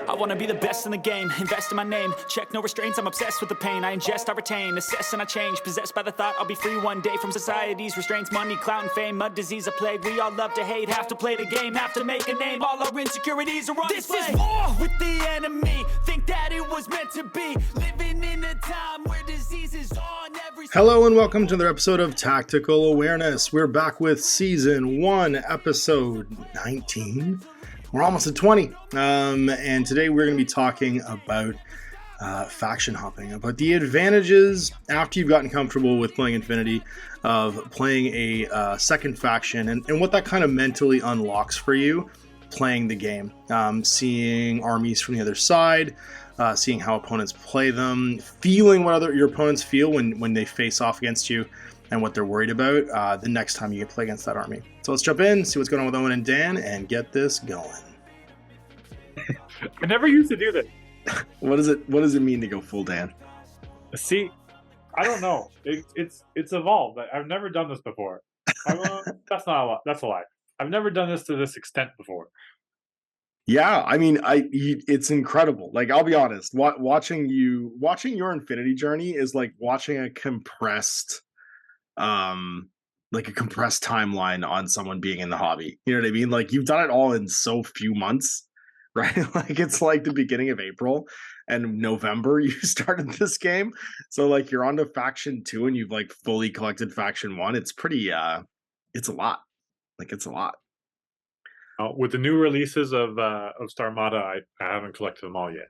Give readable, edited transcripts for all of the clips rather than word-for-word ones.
I wanna be the best in the game, invest in my name. Check no restraints, I'm obsessed with the pain. I ingest, I retain, assess and I change. Possessed by the thought I'll be free one day from society's restraints. Money, clout and fame, mud, disease, a plague. We all love to hate, have to play the game, have to make a name. All our insecurities are on display. This is war with the enemy. Think that it was meant to be. Living in a time where disease is on every... Hello and welcome to another episode of Tactical Awareness. We're back with Season 1, Episode 19. We're almost at 20. And today we're going to be talking about faction hopping, about the advantages after you've gotten comfortable with playing Infinity of playing a second faction and what that kind of mentally unlocks for you playing the game. Seeing armies from the other side, seeing how opponents play them, feeling what your opponents feel when they face off against you and what they're worried about the next time you play against that army. So let's jump in, see what's going on with Owen and Dan, and get this going. I never used to do this. What does it mean to go full Dan? See, I don't know. It's evolved. I've never done this before. That's not a lot. That's a lie. I've never done this to this extent before. Yeah, I mean, it's incredible. Like, I'll be honest, watching your Infinity journey is like watching a compressed timeline on someone being in the hobby. You know what I mean? Like, you've done it all in so few months, right? Like, it's like the beginning of April and November you started this game. So like you're on to faction 2 and you've like fully collected faction 1. It's pretty it's a lot. Like, it's a lot. With the new releases of Starmada, I haven't collected them all yet.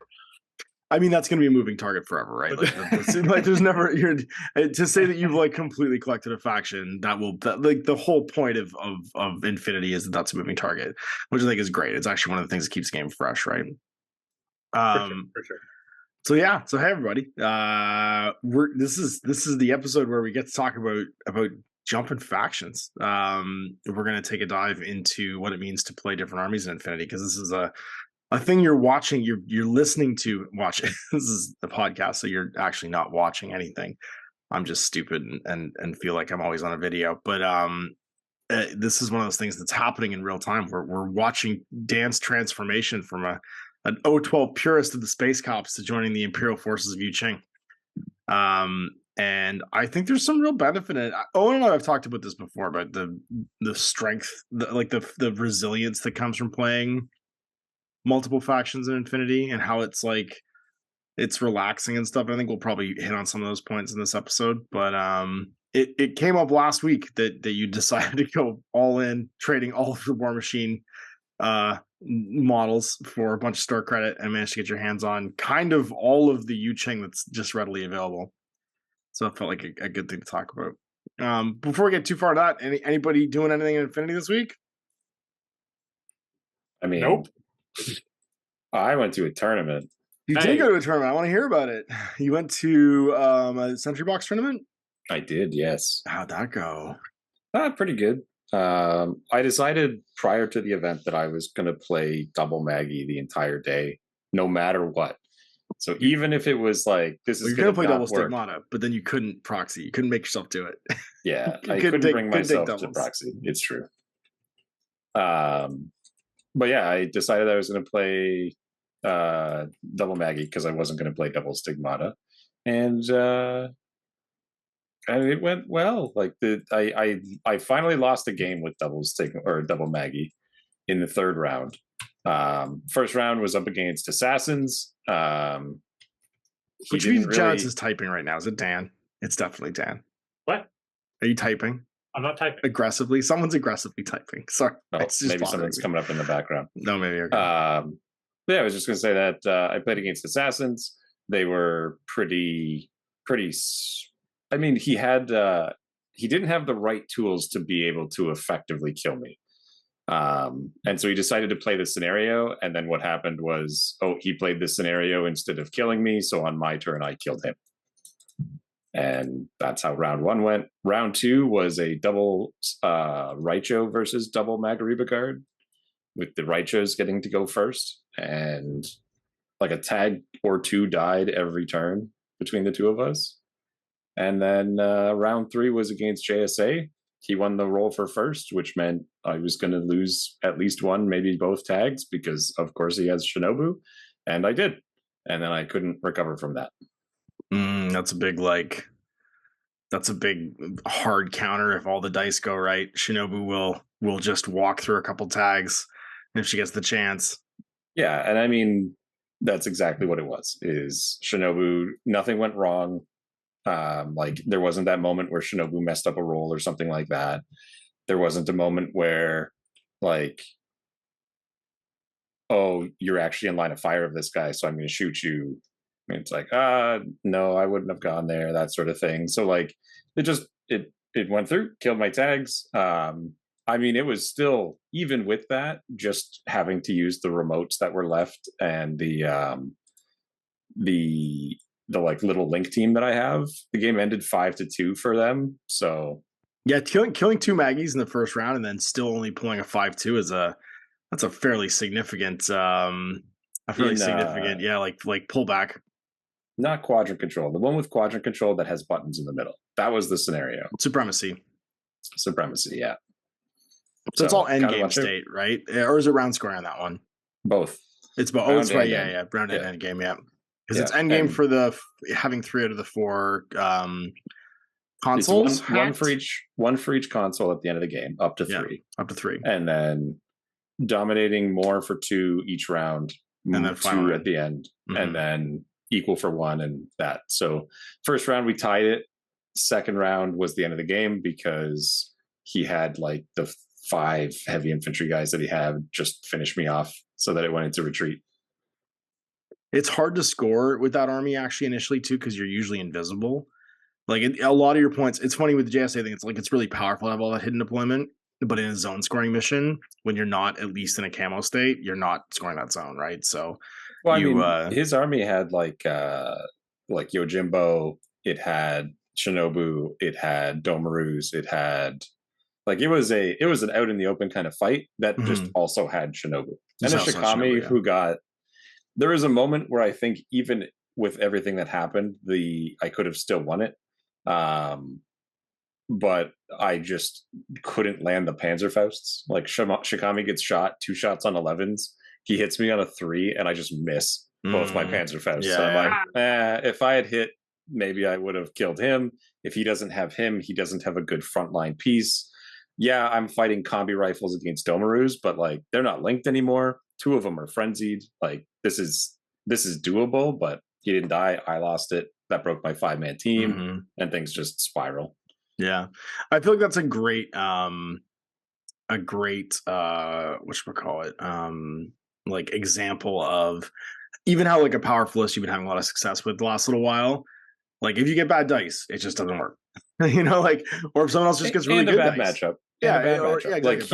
I mean, that's going to be a moving target forever, right? Like there's never to say that you've like completely collected a faction like the whole point of Infinity is that's a moving target, which I think is great. It's actually one of the things that keeps the game fresh, right? For sure. So yeah, so hey everybody, this is the episode where we get to talk about jumping factions. We're going to take a dive into what it means to play different armies in Infinity, because this is a thing you're watching, you're listening to watch. This is the podcast, so you're actually not watching anything. I'm just stupid and feel like I'm always on a video. But this is one of those things that's happening in real time. We're watching Dan's transformation from an O12 purist of the Space Cops to joining the Imperial forces of Yu-Ching. And I think there's some real benefit in it. Owen and I have talked about this before, about the strength, the resilience that comes from playing multiple factions in Infinity, and how it's like it's relaxing and stuff. I think we'll probably hit on some of those points in this episode. But it came up last week that you decided to go all in, trading all of the War Machine models for a bunch of store credit, and managed to get your hands on kind of all of the Yu-Ching that's just readily available. So it felt like a good thing to talk about. Before we get too far into that, anybody doing anything in Infinity this week? I mean, nope. I went to a tournament. You did go to a tournament. I want to hear about it. You went to a Sentry Box tournament? I did, yes. How'd that go? Pretty good. I decided prior to the event that I was going to play double Maggie the entire day, no matter what. So even if it was like, this is going to play double Stigmata, but then you couldn't proxy. You couldn't make yourself do it. Yeah, I couldn't bring myself to proxy. It's true. But yeah, I decided I was going to play double Maggie because I wasn't going to play double Stigmata, and it went well. Like I finally lost a game with double Maggie in the third round. First round was up against Assassins. Which means Jones is typing right now. Is it Dan? It's definitely Dan. What? Are you typing? I'm not typing. Aggressively? Someone's aggressively typing. Sorry. No, maybe someone's coming up in the background. No, maybe. Okay. Yeah, I was just going to say that I played against Assassins. They were pretty. I mean, he didn't have the right tools to be able to effectively kill me. And so he decided to play the scenario, and then what happened was, he played the scenario instead of killing me, so on my turn I killed him. And that's how round 1 went. Round 2 was a double Raicho versus double Magariba guard, with the Raichos getting to go first, and like a tag or 2 died every turn between the two of us. And then round 3 was against JSA. He won the roll for first, which meant I was going to lose at least one, maybe both tags, because of course he has Shinobu. and I did, and then I couldn't recover from that. That's a big hard counter. If all the dice go right, Shinobu will just walk through a couple tags if she gets the chance. Yeah, and I mean that's exactly what it was. Is Shinobu? Nothing went wrong. Like there wasn't that moment where Shinobu messed up a roll or something like that. There wasn't a moment where like, oh, you're actually in line of fire of this guy, so I'm going to shoot you. And it's like, no, I wouldn't have gone there, that sort of thing. So like, it went through, killed my tags. I mean, it was still, even with that, just having to use the remotes that were left and the like little link team that I have. The game ended 5-2 for them. So yeah, killing 2 Maggies in the first round and then still only pulling a 5-2 that's a fairly significant significant like pullback. Not quadrant control. The one with quadrant control that has buttons in the middle. That was the scenario. Supremacy, yeah. So it's all end game state, right? Or is it round scoring on that one? Both. It's both. Oh, it's right. Yeah. Round and end game. Yeah, because it's end game for the having 3 out of the 4 consoles. One for each console at the end of the game, up to 3. Up to 3, and then dominating more for 2 each round, and then 2 at the end, and then equal for 1, and that. So first round we tied it. Second round was the end of the game because he had like the 5 heavy infantry guys that he had just finish me off so that it went into retreat. It's hard to score with that army actually initially too, because you're usually invisible. Like a lot of your points, it's funny with the JSA thing, it's really powerful to have all that hidden deployment, but in a zone scoring mission, when you're not at least in a camo state, you're not scoring that zone, right? So well, I mean, his army had like Yojimbo, it had Shinobu, it had Domarus, it had like it was an out in the open kind of fight that just also had Shinobu. And a Shikami who got, there was a moment where I think even with everything that happened, I could have still won it. But I just couldn't land the Panzerfausts. Like Shikami gets shot, 2 shots on 11s. He hits me on a 3, and I just miss both my Panzerfausts. Yeah, so I'm like, if I had hit, maybe I would have killed him. If he doesn't have him, he doesn't have a good frontline piece. Yeah, I'm fighting combi rifles against Domarus, but like they're not linked anymore. 2 of them are frenzied. Like this is doable, but he didn't die. I lost it. That broke my 5-man team, and things just spiral. Yeah, I feel like that's a great whatchamacallit, like example of even how like a powerful list you've been having a lot of success with the last little while. Like if you get bad dice, it just doesn't work. You know, like, or if someone else just gets really good bad dice. matchup. Yeah, exactly. Like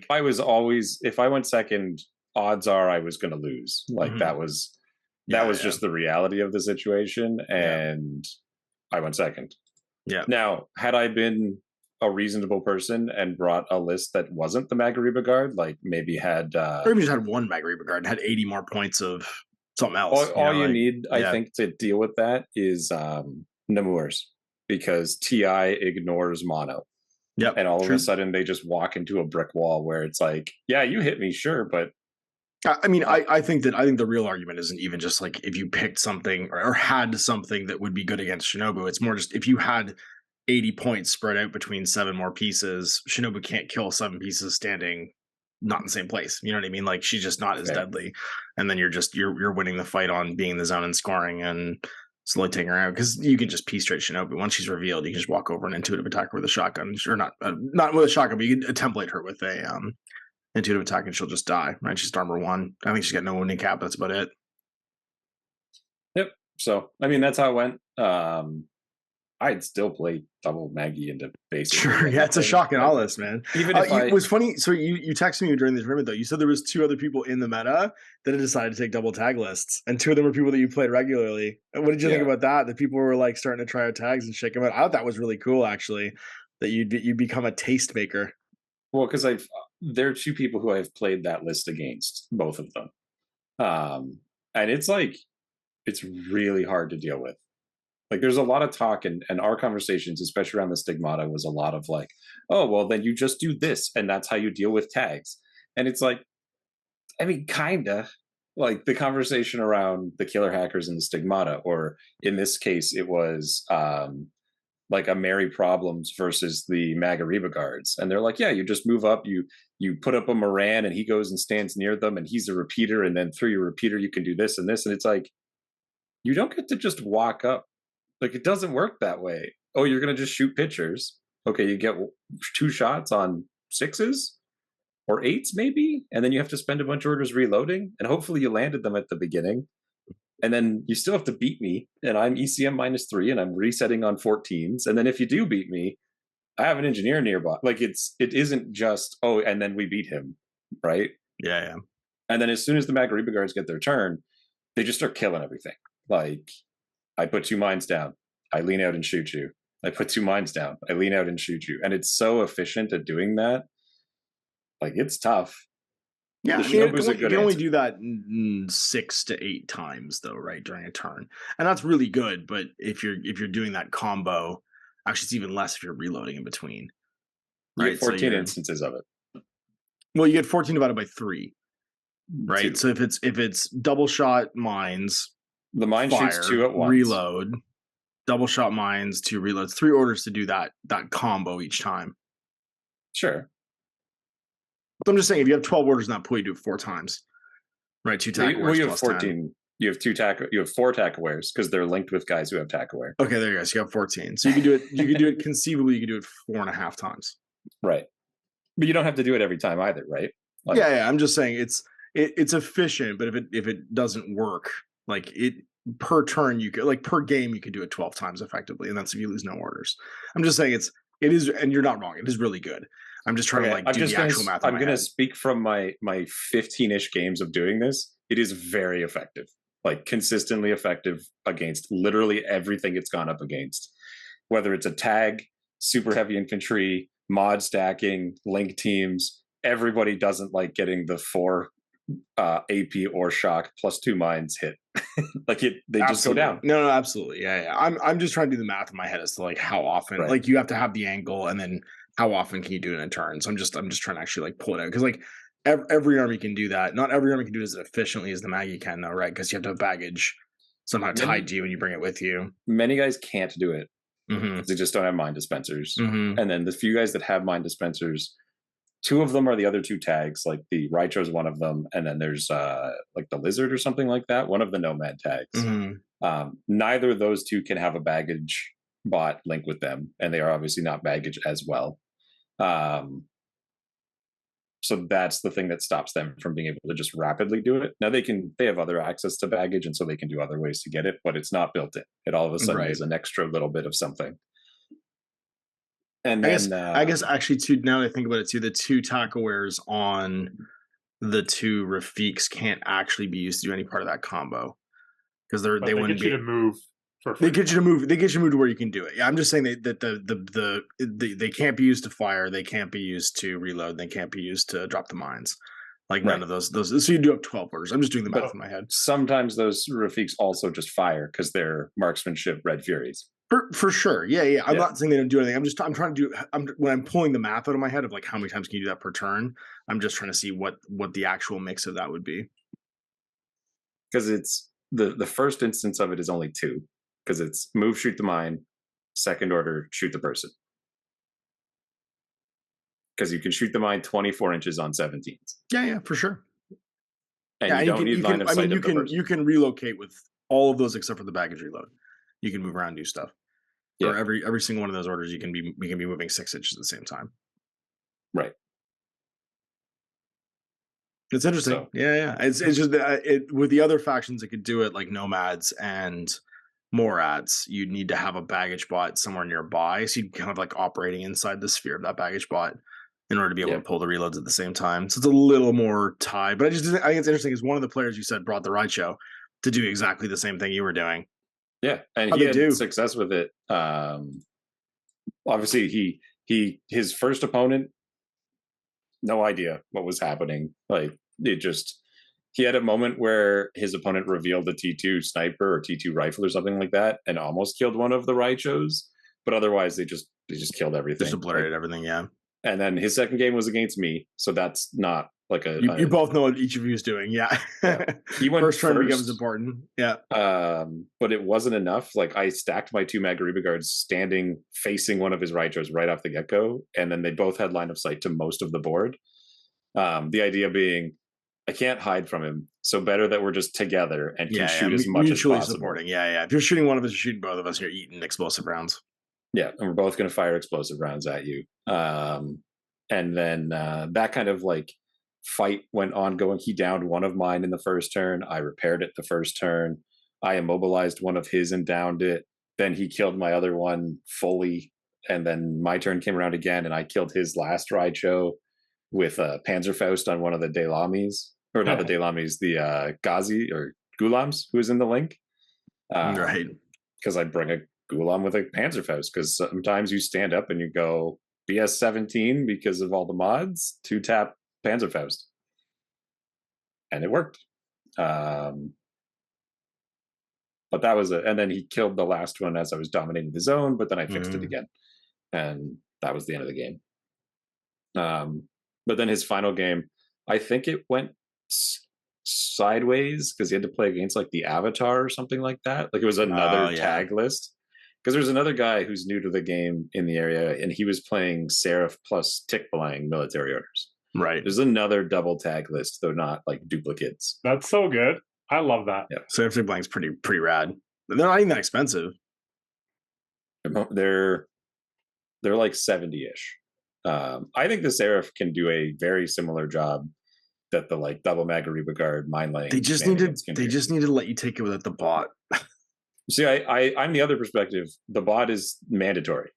I was always, if I went second, odds are I was going to lose. Like that was just the reality of the situation, and I went second. Yeah. Now, had I been a reasonable person and brought a list that wasn't the Magariba Guard, like maybe had or even just had one Magariba Guard and had 80 more points of something else. All you need, I think, to deal with that is Nemours, because TI ignores mono. Yep. And all of a sudden they just walk into a brick wall where it's like, yeah, you hit me, sure, but I mean, I think the real argument isn't even just like if you picked something or had something that would be good against Shinobu. It's more just if you had 80 points spread out between 7 more pieces, Shinobu can't kill 7 pieces standing not in the same place. You know what I mean? Like she's just not as deadly. And then you're winning the fight on being in the zone and scoring and slowly taking her out, because you can just piece straight Shinobu. Once she's revealed, you can just walk over and intuitive attack her with a shotgun, or not with a shotgun, but you can template her with a intuitive attack and she'll just die. Right? She's armor 1. I think she's got no wounding cap. That's about it. Yep. So I mean, that's how it went. I'd still play double Maggie into basic. Sure, yeah, it's a shock in all this, man. Even if it was funny. So you texted me during the tournament though. You said there was 2 other people in the meta that had decided to take double tag lists, and 2 of them were people that you played regularly. What did you think about that? That people were like starting to try out tags and shake them out. I thought that was really cool, actually. That you become a taste maker. Well, because there are 2 people who I've played that list against, both of them, and it's like it's really hard to deal with. Like there's a lot of talk and our conversations, especially around the stigmata, was a lot of like, oh, well, then you just do this and that's how you deal with tags. And it's like, I mean, kinda. like the conversation around the killer hackers and the stigmata, or in this case, it was like a Mary Problems versus the Magariba guards. And they're like, yeah, you just move up, you put up a Moran and he goes and stands near them and he's a repeater. And then through your repeater, you can do this and this. And it's like, you don't get to just walk up. Like, it doesn't work that way. Oh, you're going to just shoot pitchers. Okay, you get 2 shots on 6s or 8s maybe. And then you have to spend a bunch of orders reloading. And hopefully you landed them at the beginning. And then you still have to beat me, and I'm ECM -3, and I'm resetting on 14s. And then if you do beat me, I have an engineer nearby. Like, it isn't just, oh, and then we beat him, right? Yeah. And then as soon as the Magariba guards get their turn, they just start killing everything. Like, I put 2 mines down, I lean out and shoot you. I put 2 mines down, I lean out and shoot you. And it's so efficient at doing that. Like, it's tough. Yeah, The Shinobu's a you good can only answer. do that 6 to 8 times, though, right, during a turn, and that's really good. But if you're doing that combo, actually, it's even less if you're reloading in between. You Right, get so 14 instances of it. Well, you get 14 divided by 3, right? 2. So if it's double shot mines, The mine fire, shoots 2 at once. reload, double shot mines, 2 reloads, 3 orders to do that combo each time. Sure. But I'm just saying, if you have 12 orders in that pool, you do it 4 times, right? 2 tack Well, you have plus 14. 10. You have 4 tack awares because they're linked with guys who have tack aware. Okay, there you go. So you have 14. So you can do it. You can do it conceivably. You can do it 4.5 times. Right. But you don't have to do it every time either, right? Like, Yeah. I'm just saying it's efficient, but if it doesn't work, like it per turn, you could, like, per game, you could do it 12 times effectively, and that's if you lose no orders. I'm just saying it is, and you're not wrong. It is really good. I'm just trying to like do the actual math. I'm going to speak from my 15-ish games of doing this. It is very effective, like consistently effective against literally everything it's gone up against, whether it's a tag, super heavy infantry, mod stacking, link teams. Everybody doesn't like getting the 4 AP or shock plus 2 mines hit. Like they just go down. No, absolutely. Yeah. I'm just trying to do the math in my head as to like how often, Right. like you have to have the angle, and then how often can you do it in a turn. So I'm just trying to actually like pull it out, because like every army can do that. Not every army can do it as efficiently as the Maggie can, though, right? Because you have to have baggage somehow tied to you when you bring it with you. Many guys can't do it. Mm-hmm. They just don't have mine dispensers. Mm-hmm. And then the few guys that have mine dispensers, 2 of them are the other 2 tags. Like the Raicho is one of them, and then there's like the Lizard or something like that, one of the Nomad tags. Mm-hmm. Neither of those 2 can have a baggage bot link with them, and they are obviously not baggage as well. So that's the thing that stops them from being able to just rapidly do it. Now they have other access to baggage, and so they can do other ways to get it, but it's not built in. It all of a sudden is an extra little bit of something. And then I guess actually too, now that I think about it too, the 2 tacklewares on the 2 Rafiks can't actually be used to do any part of that combo, because they wouldn't get you be to move. They get you to move. They get you to move to where you can do it. Yeah, I'm just saying that they can't be used to fire. They can't be used to reload. They can't be used to drop the mines. Like none of those. So you do have 12 orders. I'm just doing the math in my head. Sometimes those Rafiks also just fire because they're marksmanship Red Furies. For sure. Yeah. I'm not saying they don't do anything. I'm trying to do. When I'm pulling the math out of my head of like how many times can you do that per turn, I'm just trying to see what the actual mix of that would be. Because it's the first instance of it is only 2. Because it's move, shoot the mine, second order, shoot the person. Because you can shoot the mine 24 inches on 17s. Yeah, for sure. And you don't need line of sight of the person. You can relocate with all of those except for the baggage reload. You can move around, do stuff. Yeah. Or every single one of those orders, we can be moving 6 inches at the same time. Right. It's interesting. So, yeah. It's just that with the other factions that could do it, like Nomads and Morads, you need to have a baggage bot somewhere nearby, so you kind of like operating inside the sphere of that baggage bot in order to be able to pull the reloads at the same time. So it's a little more tied. But I think it's interesting is one of the players you said brought the Raicho to do exactly the same thing you were doing. Yeah, and he had success with it. Obviously, his first opponent, no idea what was happening. Like he had a moment where his opponent revealed a T2 sniper or T2 rifle or something like that, and almost killed one of the Raichos. But otherwise, they just killed everything. Just obliterated everything. Yeah. And then his second game was against me, so that's not like You both know what each of you is doing. Yeah. He went first turn first. becomes important. Yeah. But it wasn't enough. Like I stacked my 2 Magariba guards standing facing one of his Raichos right off the get-go, and then they both had line of sight to most of the board. The idea being I can't hide from him, so better that we're just together and can shoot as much as possible. Supporting. Yeah. If you're shooting one of us, you're shooting both of us, you're eating explosive rounds. Yeah, and we're both going to fire explosive rounds at you. And then that kind of like fight went ongoing. He downed one of mine in the first turn. I repaired it the first turn. I immobilized one of his and downed it. Then he killed my other one fully. And then my turn came around again, and I killed his last Raicho with Panzerfaust on one of the Delamis. Or not the Delamis, the Ghazi or Gulams, who was in the link. Right. Because I bring a Gulam with a Panzerfaust, because sometimes you stand up and you go BS17 because of all the mods, 2-tap Panzerfaust. And it worked. But that was it. And then he killed the last one as I was dominating the zone, but then I fixed it again. And that was the end of the game. But then his final game, I think it went sideways because he had to play against like the Avatar or something like that. Like it was another tag list. Because there's another guy who's new to the game in the area, and he was playing Seraph plus Tikbalang military orders. Right. There's another double tag list, though not like duplicates. That's so good. I love that. Yeah. Seraph Tikbalang's pretty rad. They're not even that expensive. They're like 70-ish. I think the Seraph can do a very similar job that the like double Magariba guard mine laying. They just need to let you take it without the bot. See, I'm the other perspective. The bot is mandatory.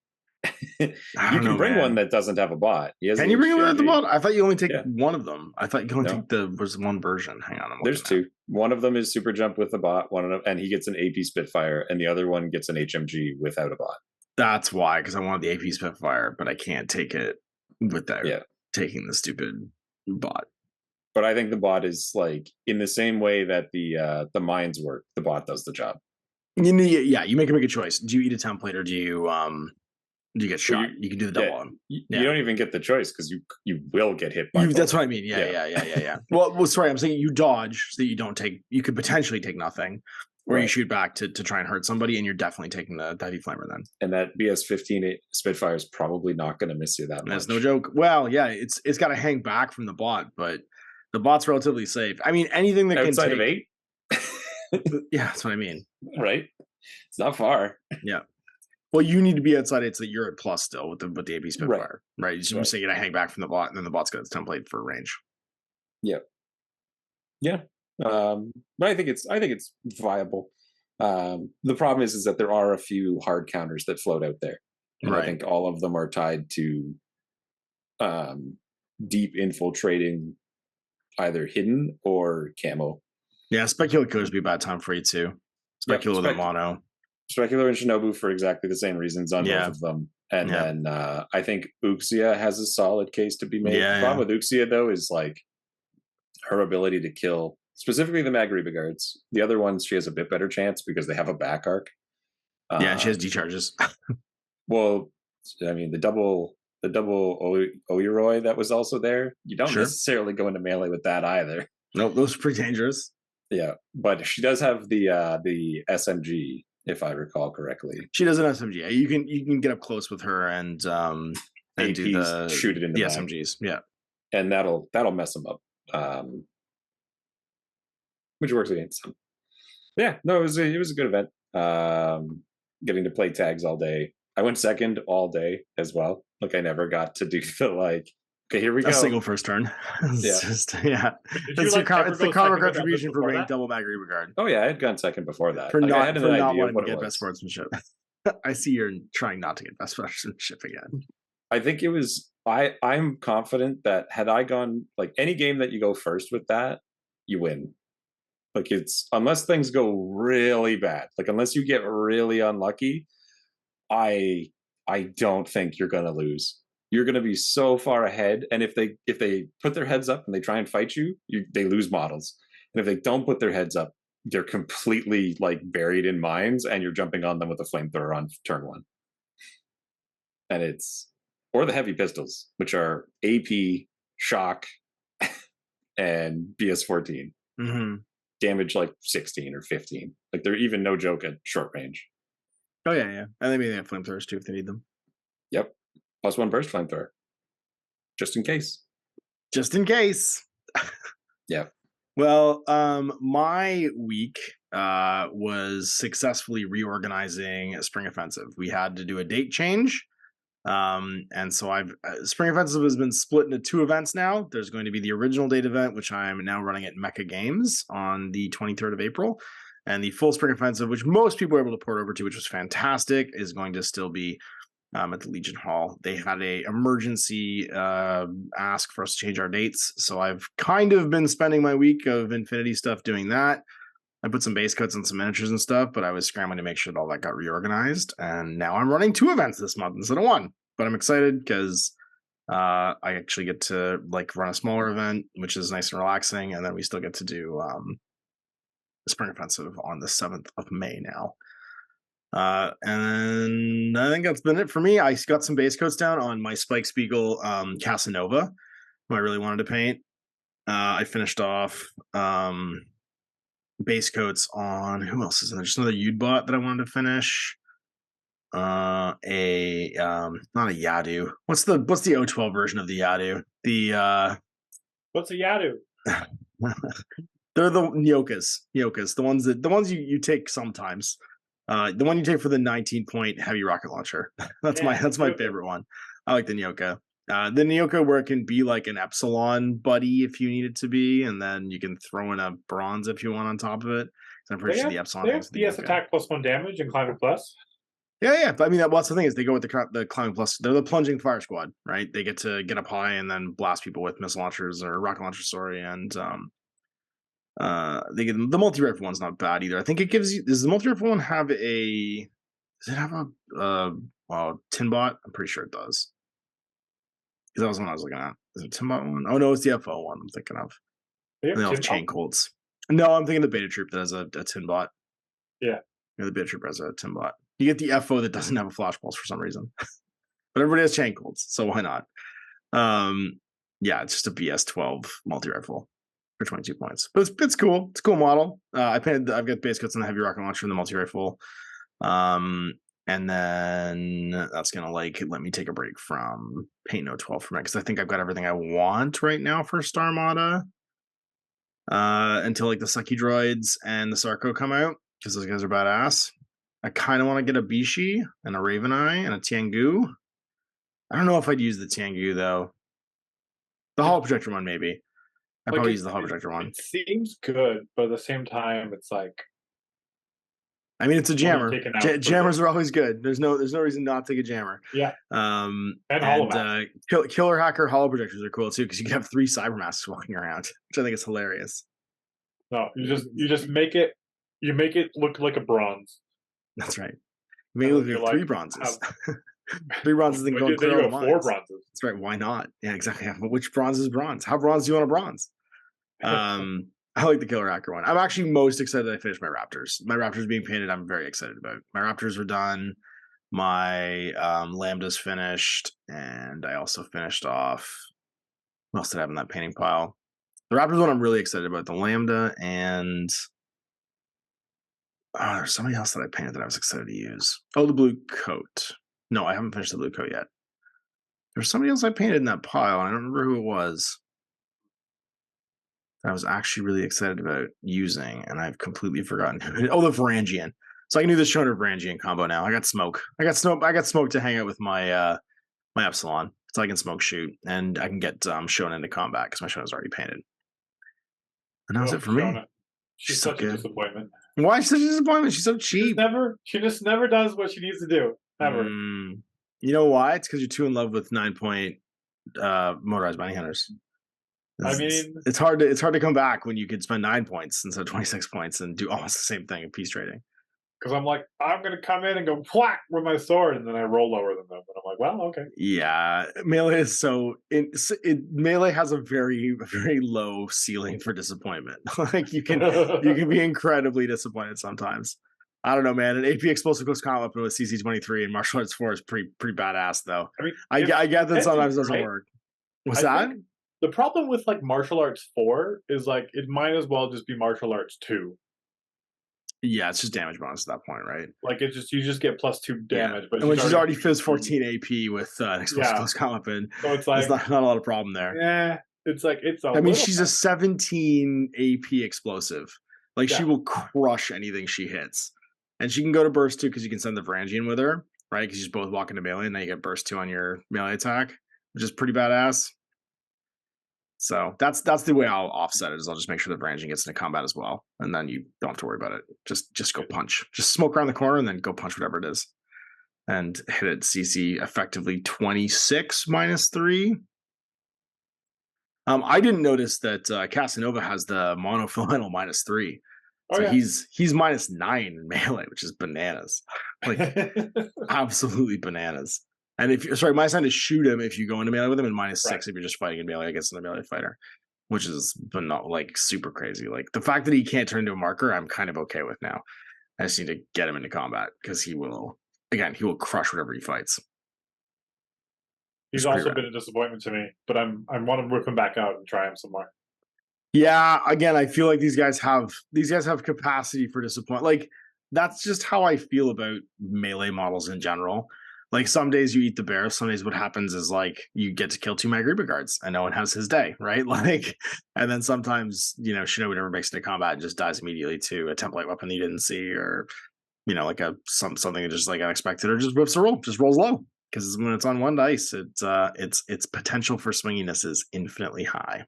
You can bring one that doesn't have a bot. Can you bring it without the bot? I thought you only take one of them. I thought you only take was one version. Hang on, there's 2. One of them is super jump with the bot. One of them, and he gets an AP Spitfire, and the other one gets an HMG without a bot. That's why, because I wanted the AP Spitfire, but I can't take it without taking the stupid bot. But I think the bot is like in the same way that the mines work. The bot does the job. You make a choice. Do you eat a template or do you get shot? You can do the double on. You don't even get the choice because you will get hit by that's what I mean. Yeah. Well, sorry, I'm saying you dodge so that you don't take. You could potentially take nothing, or you shoot back to try and hurt somebody, and you're definitely taking the heavy flamer then. And that BS15 Spitfire is probably not going to miss you that much. That's no joke. Well, yeah, it's got to hang back from the bot, but the bot's relatively safe. I mean, anything that outside can take, of 8. Yeah, that's what I mean. Right? It's not far. Yeah. Well, you need to be outside it so that you're at plus still with the AP Spitfire. Right. You say you gotta hang back from the bot, and then the bot's got its template for range. Yeah. Yeah. But I think it's viable. The problem is that there are a few hard counters that float out there. And I think all of them are tied to deep infiltrating either hidden or camo. Yeah, Specular could be a bad time for you too. Specular and mono. Specular and Shinobu for exactly the same reasons on both of them. And then I think Uxia has a solid case to be made. The problem with Uxia, though, is like her ability to kill, specifically the Magariba guards. The other ones, she has a bit better chance because they have a back arc. She has decharges. Well, I mean, the double Oyoroi that was also there, you don't necessarily go into melee with that either. Nope, those are pretty dangerous. Yeah, but she does have the SMG, if I recall correctly. She does an SMG. You can get up close with her and do the shoot it in the SMGs. Yeah, and that'll mess them up, which works against them. Yeah, no, it was a good event. Getting to play tags all day. I went second all day as well. Like I never got to do the like. Okay, here we go. A single first turn. It's the comic retribution for being double Magariba guard. Oh yeah, I had gone second before that. For not wanting to get best sportsmanship. I see you're trying not to get best sportsmanship again. I think it was. I'm confident that had I gone like any game that you go first with that, you win. Like it's unless things go really bad, like unless you get really unlucky, I don't think you're gonna lose. You're going to be so far ahead, and if they put their heads up and they try and fight you, they lose models. And if they don't put their heads up, they're completely like buried in mines, and you're jumping on them with a flamethrower on turn 1. And or the heavy pistols, which are AP, shock, and BS14. Mm-hmm. Damage like 16 or 15. Like they're even no joke at short range. Oh yeah, yeah. And maybe they have flamethrowers too if they need them. Yep. +1 burst flamethrower. Just in case. Just in case. Yeah. Well, my week was successfully reorganizing a spring offensive. We had to do a date change. And so I've Spring Offensive has been split into 2 events now. There's going to be the original date event, which I'm now running at Mecha Games on the 23rd of April. And the full Spring Offensive, which most people were able to port over to, which was fantastic, is going to still be at the Legion Hall. They had a emergency ask for us to change our dates. So I've kind of been spending my week of Infinity stuff doing that. I put some base coats and some miniatures and stuff, but I was scrambling to make sure that all that got reorganized. And now I'm running 2 events this month instead of 1. But I'm excited because I actually get to like run a smaller event, which is nice and relaxing. And then we still get to do the Spring Offensive on the 7th of May now. And I think that's been it for me. I got some base coats down on my Spike Spiegel Casanova, who I really wanted to paint. I finished off base coats on who else is in there? Just another Udbot that I wanted to finish. Not a Yadu. What's the O12 version of the Yadu? What's a Yadu? They're the Yokas, the ones you take sometimes. The one you take for the 19-point heavy rocket launcher. That's my favorite one. I like the Nyoka. The Nyoka where it can be like an Epsilon buddy if you need it to be, and then you can throw in a bronze if you want on top of it. I'm pretty sure the Epsilon they have DS attack +1 damage and climbing plus. Yeah. I mean, that's the thing is they go with the climbing plus. They're the plunging fire squad, right? They get to get up high and then blast people with missile launchers or rocket launchers. Sorry, and they get the multi-rifle one's not bad either. I think it gives you. Does the multi-rifle one have a? Does it have a tin bot? I'm pretty sure it does. Because that was the one I was looking at. Is it a tin bot one? Oh no, it's the FO one I'm thinking of. They have chain colts. No, I'm thinking the beta troop that has a tin bot. Yeah. The beta troop has a tin bot. You get the FO that doesn't have a flash pulse for some reason. But everybody has chain colts, so why not? Yeah, it's just a BS12 multi-rifle for 22 points. But it's cool. It's a cool model. I've got base cuts on the heavy rocket launcher and the multi-rifle. And then that's gonna let me take a break from paint no 12 for me because I think I've got everything I want right now for Star Armada. Until like the Sucky droids and the Sarko come out, because those guys are badass. I kind of want to get a Bishi and a Raven Eye and a Tiangu. I don't know if I'd use the Tiangu though. The Hollow Projector one, maybe. I'd probably use the Hollow Projector one. It seems good, but at the same time, it's like. I mean, it's a jammer. Jammers are always good. There's no reason not to take a jammer. Yeah. And Killer Hacker Hollow Projectors are cool too because you can have 3 Cybermasks walking around, which I think is hilarious. No, you just make it. You make it look like a bronze. That's right. Maybe look like 3 bronzes. 3 bronzes and go 4 bronzes. That's right. Why not? Yeah, exactly. But which bronze is bronze? How bronze do you want a bronze? I like the Killer Hacker one. I'm actually most excited that I finished my Raptors. My Raptors being painted, I'm very excited about. My Raptors are done. My Lambda's finished, and I also finished off. What else did I have in that painting pile? The Raptors one I'm really excited about. The Lambda and there's somebody else that I painted that I was excited to use. Oh, the blue coat. No, I haven't finished the blue coat yet. There's somebody else I painted in that pile, and I don't remember who it was. I was actually really excited about using, and I've completely forgotten. Oh, the Varangian. So I can do the Shoner Varangian combo now. I got smoke to hang out with my my Epsilon, so I can smoke shoot, and I can get Shonen into combat because my Shonen's already painted. And that was it for me. She's so such a disappointment. Why is she such a disappointment? She's so cheap. She just never does what she needs to do. Never. You know why? It's because you're too in love with 9-point motorized bounty hunters. It's hard to come back when you could spend 9 points instead of 26 points and do almost the same thing in peace trading. Because I'm like, I'm gonna come in and go whack with my sword, and then I roll lower than them, and I'm like, well, okay. Yeah, melee is melee has a very very low ceiling for disappointment. Like you can be incredibly disappointed sometimes. I don't know, man. An AP explosive close combat weapon with CC23 and martial arts 4 is pretty badass, though. I get that sometimes it doesn't work. What's that? The problem with like martial arts 4 is like it might as well just be martial arts 2. Yeah, it's just damage bonus at that point, right? Like it just you just get +2 damage, but and when she's already Phys AP. 14 AP with an explosive Yeah. close combat weapon, So it's there's like not a lot of problem there. yeah, it's like it's a I mean, little she's a 17 AP explosive. Like she Yeah. will crush anything she hits, and she can go to burst 2 because you can send the Varangian with her, right? Because you just both walk into melee, and now you get burst 2 on your melee attack, which is pretty badass. So that's the way I'll offset it. Is I'll just make sure the Varangian gets into combat as well, and then you don't have to worry about it. Just go punch. Just smoke around the corner and then go punch whatever it is, and hit it CC effectively 26 -3. I didn't notice that Casanova has the monofilamental -3. Oh, So yeah. he's -9 in melee, which is bananas. Like absolutely bananas. And if sorry, -9 to shoot him if you go into melee with him, and -6 Right. if you're just fighting in melee against a melee fighter, which is but not like super crazy. Like the fact that he can't turn into a marker, I'm kind of okay with now. I just need to get him into combat because he will crush whatever he fights. He's It's pretty also rad. been a disappointment to me, but I want to whip him back out and try him some more. Yeah, again, I feel like these guys have capacity for disappointment. Like that's just how I feel about melee models in general. Like some days you eat the bear, some days what happens is like you get to kill 2 Magriba guards and no one has his day, right? Like, and then sometimes, Shinobi never makes it to combat and just dies immediately to a template weapon you didn't see, or like something just like unexpected, or just whips a roll, just rolls low. Because when it's on 1 dice, its potential for swinginess is infinitely high.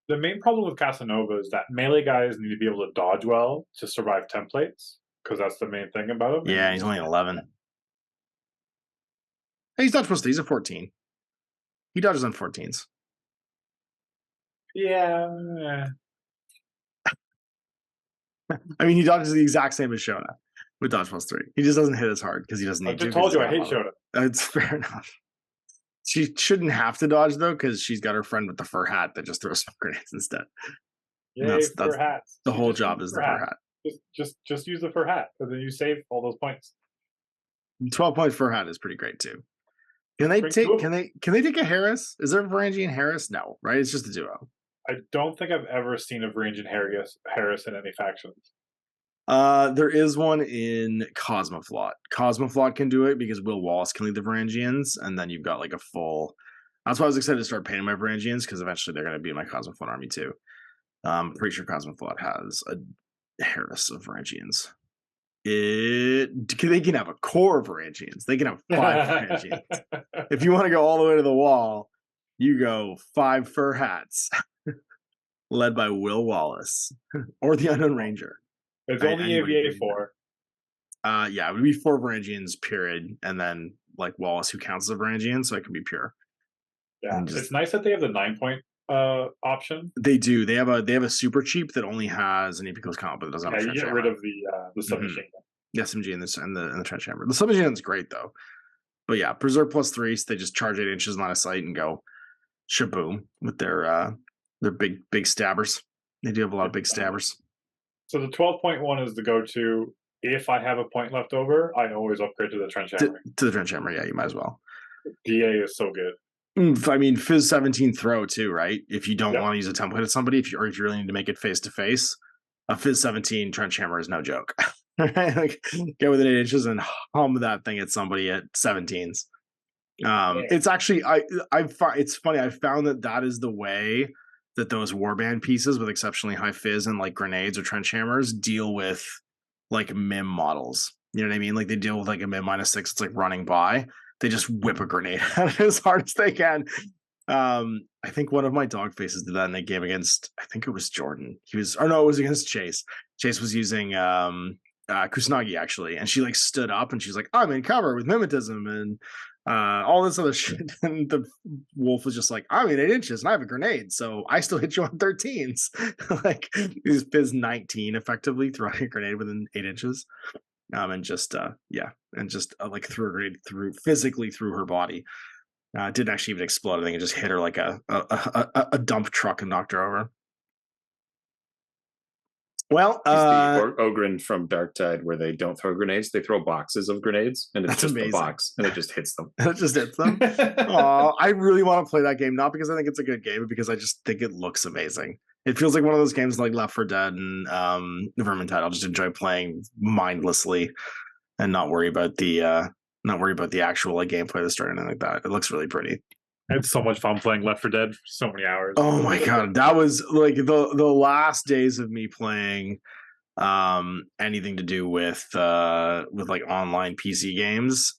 The main problem with Casanova is that melee guys need to be able to dodge well to survive templates, because that's the main thing about him. Yeah, he's only an 11. Hey, he's not supposed to. He's a 14. He dodges on 14s. Yeah. I mean, he dodges the exact same as Shona with dodge +3. He just doesn't hit as hard because he doesn't need I to. just told you I hate Shona. Shona. It's fair enough. She shouldn't have to dodge though, because she's got her friend with the fur hat that just throws smoke grenades instead. Yay, fur hats. The whole job is the fur hat. Just use the fur hat, and then you save all those points. 12-point fur hat is pretty great too. Can they take a Harris? Is there a Varangian Harris? No, right? It's just a duo. I don't think I've ever seen a Varangian Harris in any factions. There is one in Cosmoflot. Cosmoflot can do it because Will Wallace can lead the Varangians, and then you've got like a full. That's why I was excited to start painting my Varangians, because eventually they're going to be in my Cosmoflot army too. Pretty sure Cosmoflot has a Harris of Varangians. They can have a core of Varangians. They can have 5 Varangians. If you want to go all the way to the wall, you go 5 fur hats, led by Will Wallace or the Unknown Ranger. It's only AVA 4. Yeah, it would be 4 Varangians, period, and then like Wallace, who counts as a Varangian, so it can be pure. Yeah, it's nice that they have the 9-point option. They do. They have a super cheap that only has an AP close combat, but it doesn't have a you trench get hammer. rid of the submachine gun. The SMG and the trench hammer. The submachine gun's great though. But yeah, preserve +3, so they just charge 8 inches line of sight and go shaboom with their big stabbers. They do have a lot of big stabbers. So the 12-point one is the go-to. If I have a point left over, I always upgrade to the trench hammer. To the trench hammer, yeah, you might as well. DA is so good. I mean, Phys 17 throw too, right? If you don't want to use a template at somebody, if you really need to make it face to face, a Phys 17 trench hammer is no joke. Like, get within 8 inches and hum that thing at somebody at 17s. It's actually it's funny. I found that is the way that those warband pieces with exceptionally high Phys and like grenades or trench hammers deal with like MIM models. You know what I mean? Like they deal with like a MIM -6. It's like running by. They just whip a grenade at it as hard as they can. I think one of my dog faces did that in a game against, I think it was Jordan. It was against Chase. Chase was using Kusanagi actually, and she like stood up and she's like, I'm in cover with mimetism and all this other shit. And the wolf was just like, I'm in 8 inches and I have a grenade, so I still hit you on 13s. Like he's Phys 19 effectively throwing a grenade within 8 inches. And just like threw a grenade physically through her body. It didn't actually even explode. I think it just hit her like a dump truck and knocked her over. Well, He's the Ogren from Dark Tide, where they don't throw grenades; they throw boxes of grenades, and it's That's just amazing. a box, and it just hits them. it just hits them. Oh, I really want to play that game, not because I think it's a good game, but because I just think it looks amazing. It feels like one of those games like Left 4 Dead and Vermintide. I'll just enjoy playing mindlessly and not worry about the actual like gameplay of the story or anything like that. It looks really pretty. I had so much fun playing Left 4 Dead for so many hours. Oh my god, that was like the last days of me playing anything to do with like online PC games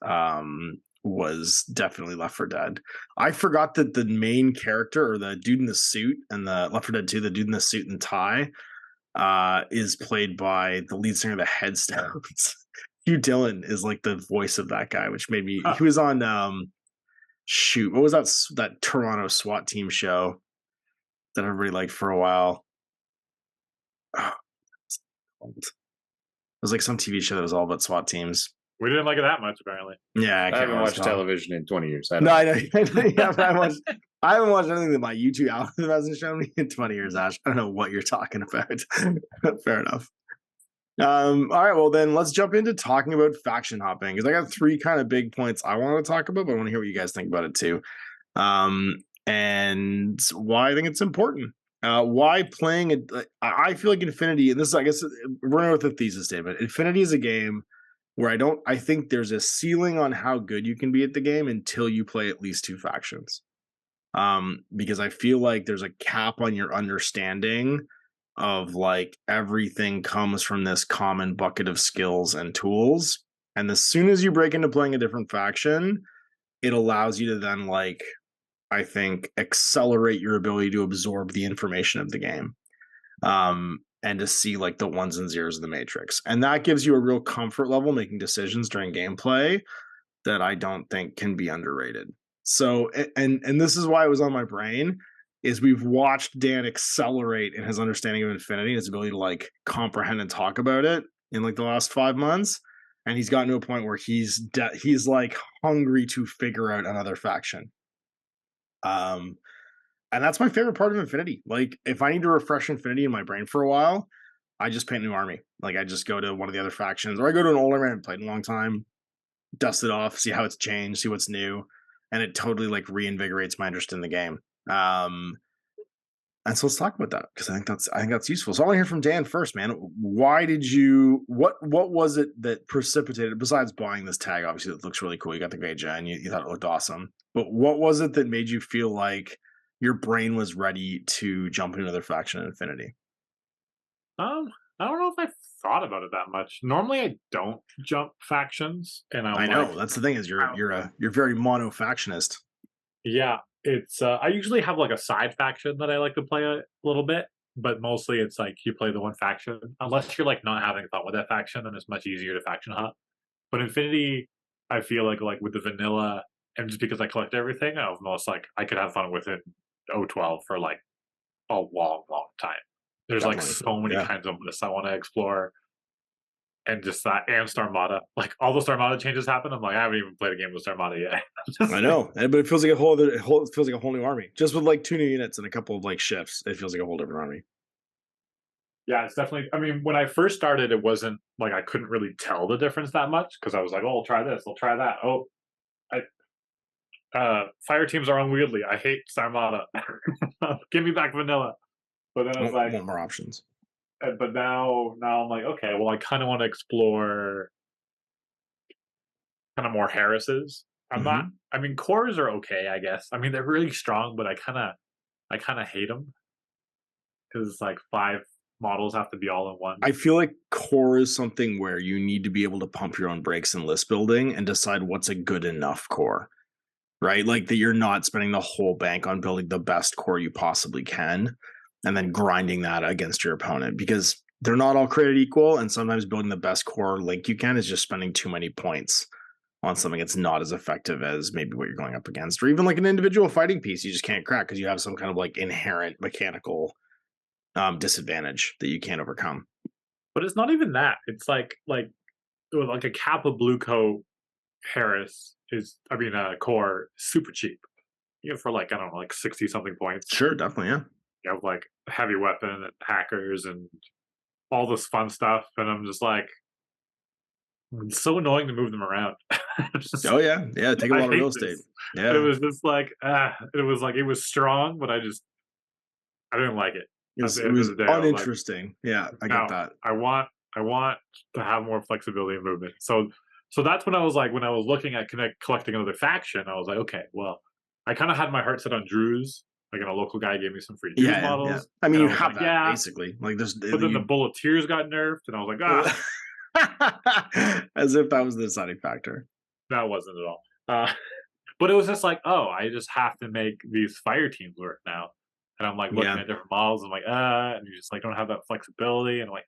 was definitely Left 4 Dead. I forgot that the main character, or the dude in the suit and the Left 4 Dead 2, the dude in the suit and tie, is played by the lead singer of the Headstones. Hugh Dillon is like the voice of that guy, which made me he was on what was that Toronto SWAT team show that everybody liked for a while? Oh, it was like some TV show that was all about SWAT teams. We didn't like it that much, apparently. Yeah, I haven't watched television in 20 years. I know. I haven't watched anything that my YouTube algorithm hasn't shown me in 20 years, Ash. I don't know what you're talking about. Fair enough. All right, well then let's jump into talking about faction hopping, because I got 3 kind of big points I want to talk about, but I want to hear what you guys think about it too, and why I think it's important. Why playing it? I feel like Infinity, and this is, I guess, running with the thesis statement. Infinity is a game where I think there's a ceiling on how good you can be at the game until you play at least 2 factions. Because I feel like there's a cap on your understanding of like everything comes from this common bucket of skills and tools. And as soon as you break into playing a different faction, it allows you to then, like, I think, accelerate your ability to absorb the information of the game. And to see like the ones and zeros of the matrix. And that gives you a real comfort level making decisions during gameplay that I don't think can be underrated. So, and this is why it was on my brain, is we've watched Dan accelerate in his understanding of Infinity, his ability to like comprehend and talk about it in like the last 5 months. And he's gotten to a point where he's like hungry to figure out another faction. And that's my favorite part of Infinity. Like, if I need to refresh Infinity in my brain for a while, I just paint a new army. Like, I just go to one of the other factions, or I go to an older man I haven't played in a long time, dust it off, see how it's changed, see what's new, and it totally like reinvigorates my interest in the game. And so let's talk about that, because I think that's useful. So I want to hear from Dan first, man. Why did you? What was it that precipitated? Besides buying this tag, obviously that looks really cool. You got the Veja, and you thought it looked awesome. But what was it that made you feel like your brain was ready to jump into another faction in Infinity? I don't know if I thought about it that much. Normally, I don't jump factions, and I know that's the thing, is you're very mono factionist. Yeah, it's I usually have like a side faction that I like to play a little bit, but mostly it's like you play the one faction. Unless you're like not having fun with that faction, then it's much easier to faction hop. But Infinity, I feel like with the vanilla, and just because I collect everything, I almost like I could have fun with it 012 for like a long time. There's Definitely. like so many kinds of lists I want to explore, and just that, and Starmada. Like all the Starmada changes happen. I'm like, I haven't even played a game with Starmada yet. I know, but it feels like it feels like a whole new army, just with like 2 new units and a couple of like shifts. It feels like a whole different army. Yeah, it's definitely. I mean, when I first started, it wasn't like I couldn't really tell the difference that much, because I was like, oh, I'll try this, I'll try that. Oh, fire teams are unwieldy. I hate Starmada. Give me back vanilla. But then I was like, want more options. But now I'm like, okay, well, I kind of want to explore kind of more Harrises. I'm not. I mean, cores are okay, I guess. I mean, they're really strong, but I kind of hate them, because like 5 models have to be all in one. I feel like core is something where you need to be able to pump your own brakes in list building and decide what's a good enough core, right? Like that you're not spending the whole bank on building the best core you possibly can and then grinding that against your opponent, because they're not all created equal. And sometimes building the best core link you can is just spending too many points on something that's not as effective as maybe what you're going up against, or even like an individual fighting piece you just can't crack because you have some kind of like inherent mechanical disadvantage that you can't overcome. But it's not even that. It's like a Kappa Blue Coat Harris is, I mean, core super cheap. You know, for like, I don't know, like 60 something points. Sure, definitely, yeah. You have like heavy weapon and hackers and all this fun stuff, and I'm just like, it's so annoying to move them around. Oh yeah, yeah. Take a I lot of hate real estate. this. It Yeah, was just like, it was strong, but I didn't like it. At the it end of was the day, I was like, uninteresting. Yeah, I get no, that. I want to have more flexibility in movement. So that's when I was like, when I was looking at collecting another faction, I was like, okay, well, I kind of had my heart set on Druze. Like, a local guy gave me some free Druze Yeah, yeah, yeah. models, I mean, and I you was have like, that yeah. basically. Like, there's But then the you. Bulleteers got nerfed, and I was like, ah, As if that was the deciding factor. that wasn't at all. But it was just like, oh, I just have to make these fire teams work now. And I'm like looking Yeah. at different models. I'm like, and you just like don't have that flexibility. And I'm like,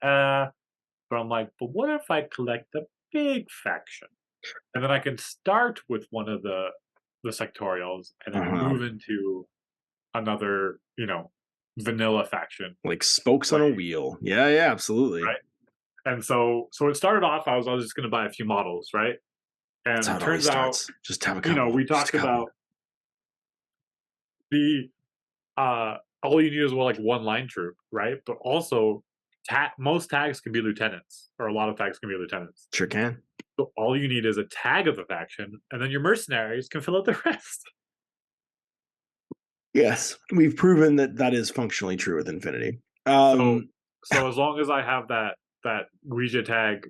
but I'm like, but what if I collect the big faction? And then I can start with one of the sectorials and then Uh-huh. move into another, vanilla faction. Like spokes on Like, a wheel. Yeah, yeah, absolutely. right. And so it started off, I was just gonna buy a few models, right? That's And how it it always turns out, starts. Just have a couple. we Just a talked couple. about the all you need is like one line troop, right? But also most tags can be lieutenants, or a lot of tags can be lieutenants. Sure can. So all you need is a tag of the faction, and then your mercenaries can fill out the rest. Yes, we've proven that that is functionally true with Infinity. So as long as I have that Ouija tag,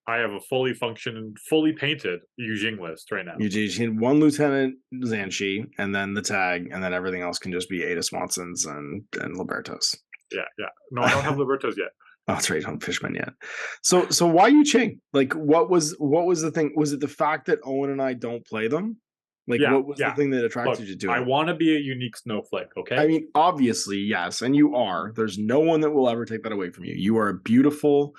I have a fully painted Yujing list right now. You just need one Lieutenant Zanshi, and then the tag, and then everything else can just be Ada Swansons and Libertos. Yeah. No, I don't have Libertos yet. Oh, that's right, you don't have Fishman yet. So why Yu-Ching? Like, what was the thing? Was it the fact that Owen and I don't play them? Like, Yeah, what was the thing that attracted Look, you to I it? want to be a unique snowflake, okay? I mean, obviously, yes, and you are. There's no one that will ever take that away from you. You are a beautiful,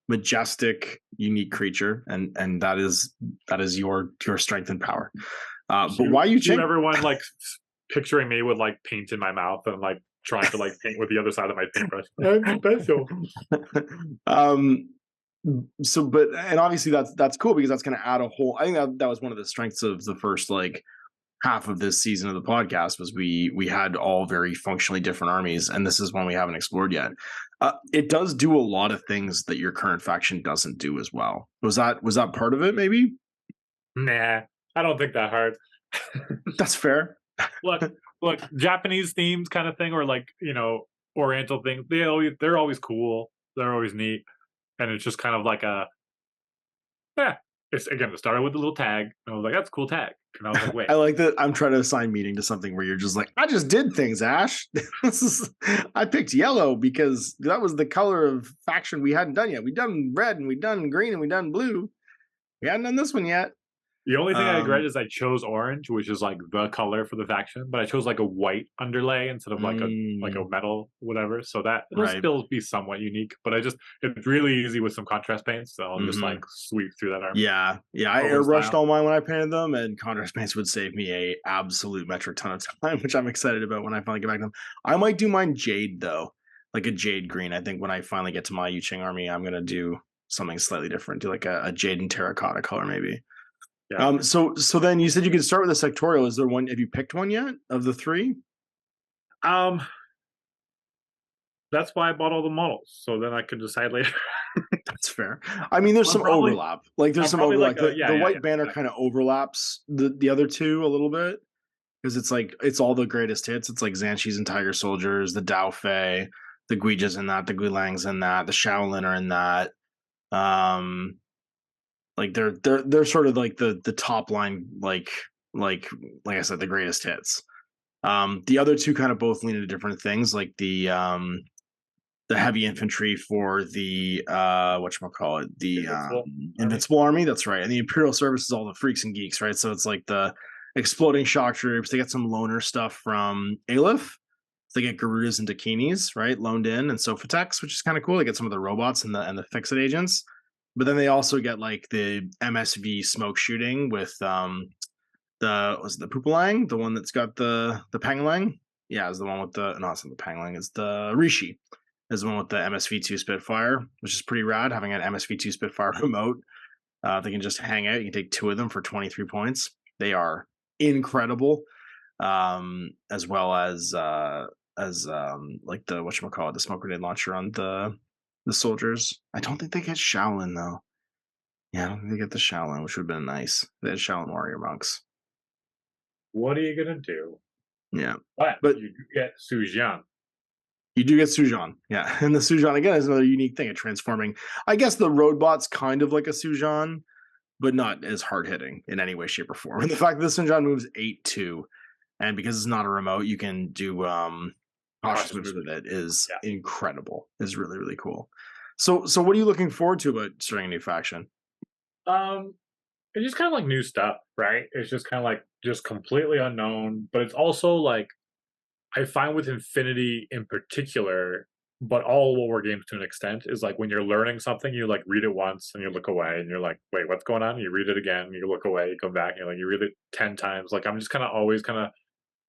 majestic, unique creature, and that is your strength and power. But why Yu-Ching? Everyone like picturing me with like paint in my mouth and like trying to like paint with the other side of my paintbrush. I'm special. So, but and obviously that's cool because that's going to add a whole. I think that was one of the strengths of the first like half of this season of the podcast was we had all very functionally different armies, and this is one we haven't explored yet. It does do a lot of things that your current faction doesn't do as well. Was that part of it? Maybe. Nah, I don't think that hard. That's fair. Look, Japanese themes kind of thing, or like Oriental things. They're always cool. They're always neat, and it's just kind of like it's again. It started with the little tag, and I was like, "That's a cool tag." And I was like, "Wait." I like that. I'm trying to assign meaning to something where you're just like, "I just did things, Ash. I picked yellow because that was the color of faction we hadn't done yet. We've done red and we've done green and we've done blue. We hadn't done this one yet." The only thing I regret is I chose orange, which is like the color for the faction, but I chose like a white underlay instead of like a metal whatever. So that it'll still be somewhat unique, but it's really easy with some contrast paints, so I'll just like sweep through that army. Yeah. I airbrushed all mine when I painted them, and contrast paints would save me a absolute metric ton of time, which I'm excited about when I finally get back to them. I might do mine jade though, like a jade green. I think when I finally get to my Yu-Ching army, I'm gonna do something slightly different, do like a jade and terracotta color maybe. Yeah. So then you said you could start with a sectorial. Is there one? Have you picked one yet of the three? That's why I bought all the models, so then I could decide later. That's fair. I mean, there's some overlap. Like there's some overlap. Like the white banner kind of overlaps the other two a little bit because it's like it's all the greatest hits. It's like Zanshis and Tiger Soldiers, the Dao Fei, the Guija's in that, the Guilangs in that, the Shaolin are in that. Like they're sort of like the top line, like I said, the greatest hits. The other two kind of both lean into different things, like the heavy infantry for the whatchamacallit, the Invincible Army. That's right. And the Imperial Service is all the freaks and geeks, right? So it's like the exploding shock troops. They get some loner stuff from Aleph. They get Garudas and Dakinis, right? Loaned in, and Sophatex, which is kind of cool. They get some of the robots and the Fix-It agents. But then they also get like the MSV smoke shooting with the Pupalang, the one that's got the Panglang. Yeah, is the one with the no, it's not the Panglang, it's the Rishi. Is the one with the MSV2 Spitfire, which is pretty rad, having an MSV2 Spitfire remote. They can just hang out. You can take two of them for 23 points. They are incredible. As well as like the whatchamacallit, the smoke grenade launcher on the the soldiers. I don't think they get Shaolin though. Yeah, I don't think they get the Shaolin, which would have been nice. They had Shaolin warrior monks. What are you gonna do? Yeah, But but you do get Sujian. you do get Sujan. Yeah, and the Sujan again is another unique thing of transforming. I guess the roadbot's kind of like a Sujan, but not as hard hitting in any way, shape, or form. And the fact that the Sujan moves 8-2, and because it's not a remote, you can do cautious moves with it is incredible. Is really, really cool. So what are you looking forward to about starting a new faction? It's just kind of like new stuff, right? It's just kind of like just completely unknown, but it's also like I find with Infinity in particular, but all war games to an extent, is like when you're learning something, you like read it once and you look away and you're like, wait, what's going on? You read it again, you look away, you come back, and you're like, you read it 10 times. Like I'm just kind of always kind of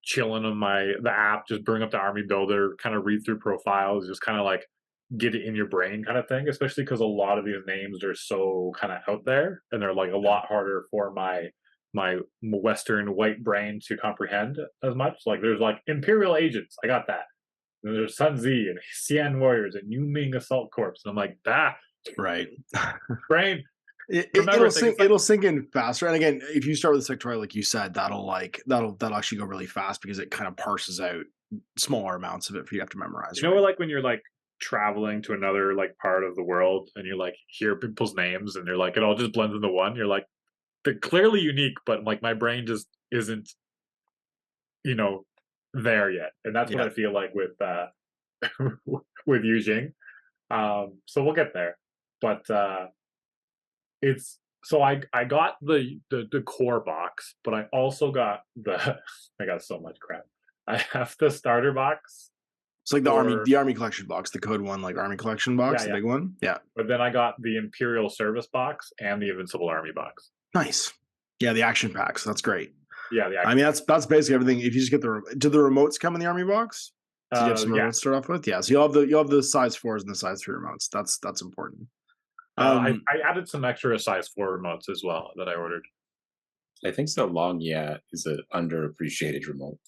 chilling on the app, just bring up the army builder, kind of read through profiles, just kind of like get it in your brain kind of thing, especially because a lot of these names are so kind of out there and they're like a lot harder for my Western white brain to comprehend as much. Like there's like Imperial agents, I got that. And there's Sun Tzu and Xian warriors and Yu Ming assault corps, and I'm like, Right. brain. It'll sink in faster. And again, if you start with the sectorial, like you said, that'll actually go really fast because it kind of parses out smaller amounts of it for you to have to memorize. You know, like when you're like traveling to another like part of the world and you like hear people's names and you're like it all just blends into one. You're like they're clearly unique, but like my brain just isn't, there yet. And that's what I feel like with with Yujing. So we'll get there. But it's so I got the core box, but I also got I got so much crap. I have the starter box. It's like the army collection box, the code one, like army collection box, the big one. Yeah. But then I got the Imperial service box and the Invincible Army box. Nice. Yeah, the action packs. That's great. Yeah, I mean that's basically everything. If you just get do the remotes come in the army box? Do you have some remotes to start off with? Yeah. So you'll have the size 4s and the size 3 remotes. That's important. I added some extra size 4 remotes as well that I ordered. I think the Long is an underappreciated remote.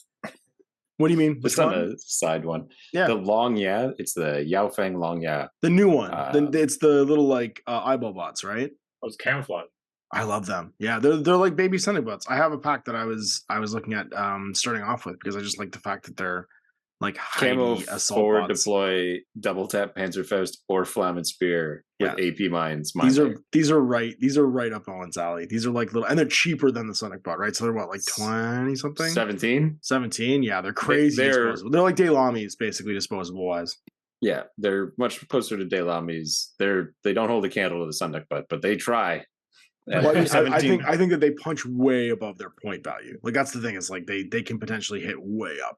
What do you mean? Just on a side one. Yeah. The Long it's the Yaofeng Long The new one. It's the little like eyeball bots, right? Oh, it's camouflage. I love them. Yeah, they're like baby Sunny bots. I have a pack that I was looking at starting off with because I just like the fact that they're like camo forward bots. Deploy double tap Panzerfaust or Flammen Spear with AP mines. These are right up Owen's alley. These are like little, and they're cheaper than the Sonic bot, right? So they're what, like 20 something? 17. Yeah, they're crazy. They're like Daylamis, basically disposable wise. Yeah, they're much closer to Daylamis. They don't hold a candle to the Sonic bot, but they try. Well, I think that they punch way above their point value. Like that's the thing, is like they can potentially hit way up.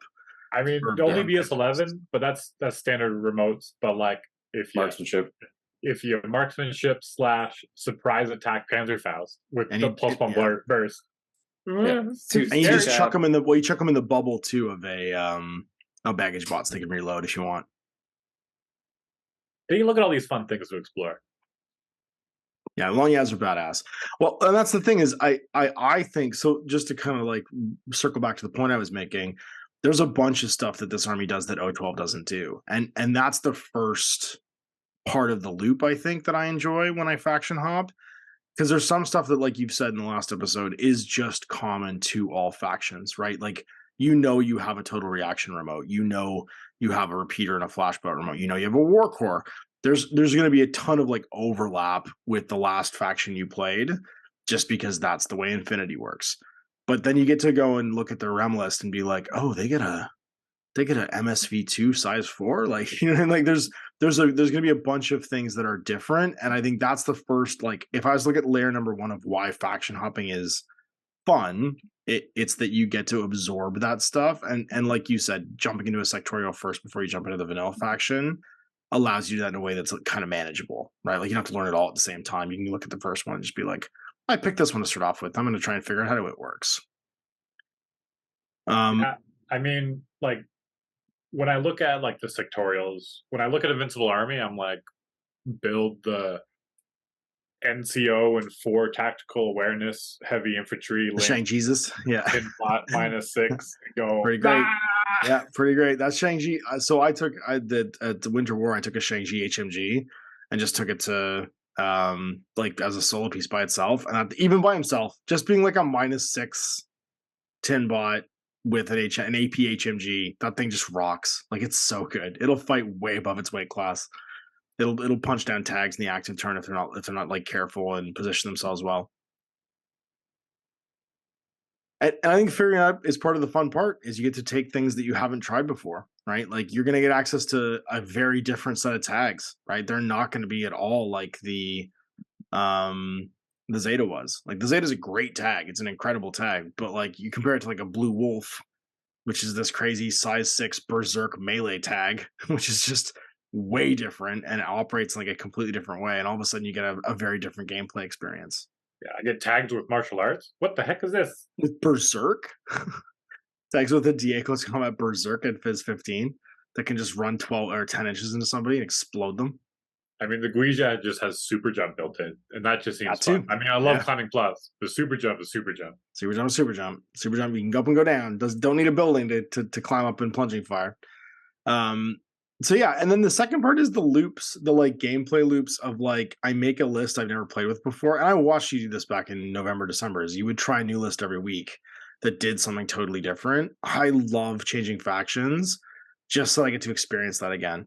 I mean, only BS11, but that's standard remotes. But like if you have marksmanship / surprise attack Panzerfaust with the +1 burst, and you just chuck them in the bubble too of a baggage bots. They can reload if you want. And you look at all these fun things to explore. Yeah, long yas are badass. Well, and that's the thing is, I think so. Just to kind of like circle back to the point I was making, there's a bunch of stuff that this army does that O12 doesn't do, and that's the first part of the loop I think that I enjoy when I faction hop, because there's some stuff that, like you've said in the last episode, is just common to all factions, right? Like you have a total reaction remote, you have a repeater and a flashbolt remote, you have a war core. There's going to be a ton of like overlap with the last faction you played, just because that's the way Infinity works. But then you get to go and look at their rem list and be like, oh, they get a MSV2 size 4, like like there's going to be a bunch of things that are different, and I think that's the first, like if I was to look at layer number 1 of why faction hopping is fun, it's that you get to absorb that stuff, and like you said, jumping into a sectorial first before you jump into the vanilla faction allows you to do that in a way that's kind of manageable, right? Like you don't have to learn it all at the same time. You can look at the first one and just be like, I picked this one to start off with. I'm going to try and figure out how it works. I mean, like when I look at like the sectorials, when I look at Invincible Army, I'm like, build the NCO and 4 tactical awareness, heavy infantry, The Ch-Ch-Chaaaanges, yeah. in -6, go. Pretty great. "Ah!" Yeah, pretty great. That's Ch-Ch-Chaaaanges. So I did at the Winter War. I took a Ch-Ch-Chaaaanges HMG and just took it to like as a solo piece by itself, and even by himself, just being like a -6 tin bot with an AP HMG. That thing just rocks. Like it's so good. It'll fight way above its weight class. It'll punch down tags in the active turn if they're not like careful and position themselves well. And I think figuring out is part of the fun part is you get to take things that you haven't tried before, right? Like you're going to get access to a very different set of tags, right? They're not going to be at all like the Zeta was. Like the Zeta is a great tag. It's an incredible tag, but like you compare it to like a Blue Wolf, which is this crazy size 6 berserk melee tag, which is just way different and it operates in like a completely different way. And all of a sudden you get a very different gameplay experience. Yeah, I get tagged with martial arts. What the heck is this? With Berserk? Tags with a Diego's Combat Berserk at Fizz 15 that can just run 12 or 10 inches into somebody and explode them. I mean, the Guija just has super jump built in, and that just seems That too. fun. I mean, I love Yeah. climbing plus. The super jump is super jump. Super jump, super jump. Super jump, you can go up and go down. Don't need a building to climb up in plunging fire. So yeah, and then the second part is the loops, the like gameplay loops of like I make a list I've never played with before, and I watched you do this back in November, December. Is you would try a new list every week that did something totally different. I love changing factions just so I get to experience that again.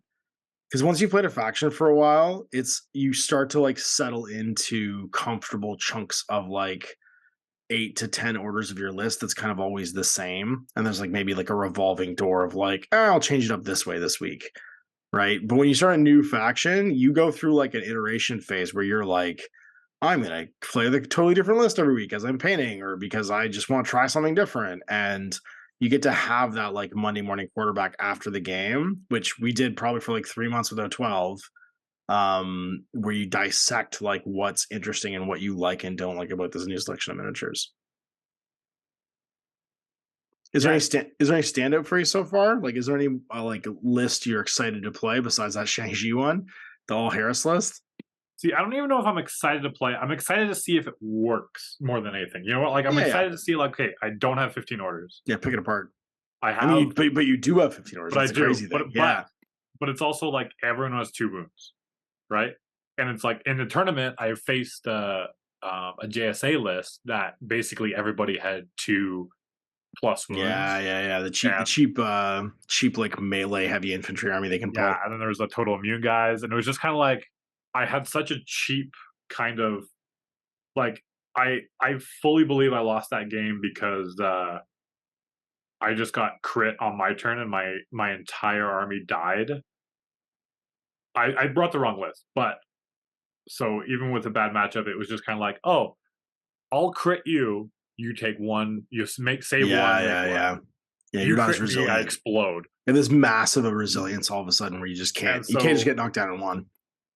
Because once you've played a faction for a while, you start to like settle into comfortable chunks of like 8 to 10 orders of your list that's kind of always the same. And there's like maybe like a revolving door of like, I'll change it up this way this week. Right. But when you start a new faction, you go through like an iteration phase where you're like, I'm going to play the totally different list every week as I'm painting or because I just want to try something different. And you get to have that like Monday morning quarterback after the game, which we did probably for like 3 months with 012, where you dissect like what's interesting and what you like and don't like about this new selection of miniatures. Is there any standout for you so far? Like, is there any like list you're excited to play besides that Ch-Ch-Chaaaanges one, the All Harris list? See, I don't even know if I'm excited to play. I'm excited to see if it works more than anything. You know what? Like, I'm excited to see, like, okay, I don't have 15 orders. Yeah, pick it apart. I have. I mean, but you do have 15 orders. But That's I do. Crazy thing. But it's also like everyone has 2 wounds, right? And it's like in the tournament, I faced a JSA list that basically everybody had 2+ wounds. Yeah. The cheap like melee heavy infantry army they can pull. Yeah, and then there was the total immune guys, and it was just kind of like I had such a cheap kind of like I fully believe I lost that game because I just got crit on my turn and my entire army died. I brought the wrong list, but so even with a bad matchup, it was just kind of like, oh, I'll crit you. You take 1. You save 1. Yeah. You're not as resilient. I explode. And this massive of resilience all of a sudden where you just can't. You can't just get knocked down in 1.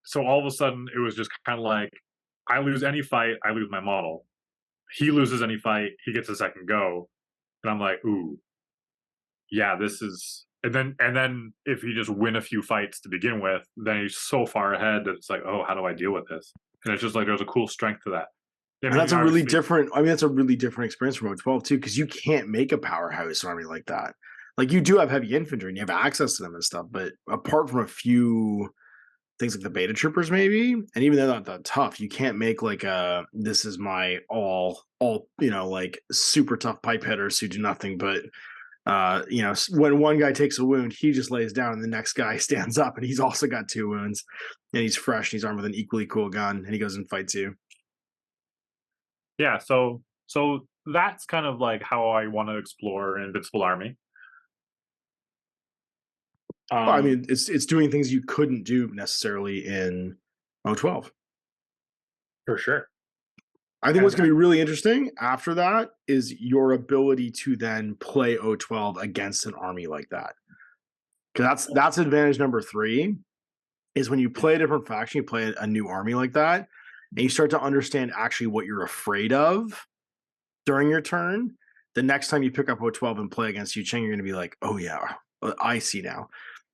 So all of a sudden, it was just kind of like, I lose any fight, I lose my model. He loses any fight, he gets a second go, and I'm like, ooh, yeah, this is. And then if you just win a few fights to begin with, then he's so far ahead that it's like, oh, how do I deal with this? And it's just like there's a cool strength to that. And that's a really different. I mean, that's a really different experience from 012 too, because you can't make a powerhouse army like that. Like you do have heavy infantry and you have access to them and stuff, but apart from a few things like the beta troopers maybe, and even they're not that tough, you can't make like this is my all like super tough pipe hitters who do nothing but when one guy takes a wound, he just lays down and the next guy stands up and he's also got 2 wounds and he's fresh and he's armed with an equally cool gun and he goes and fights you. Yeah, so that's kind of like how I want to explore Invincible Army. I mean, it's doing things you couldn't do necessarily in 012. For sure. I think what's going to be really interesting after that is your ability to then play 012 against an army like that. Because that's advantage number 3, is when you play a different faction, you play a new army like that, and you start to understand actually what you're afraid of during your turn. The next time you pick up 012 and play against Ch-Ch-Chaaaanges, you're going to be like, oh yeah, I see now.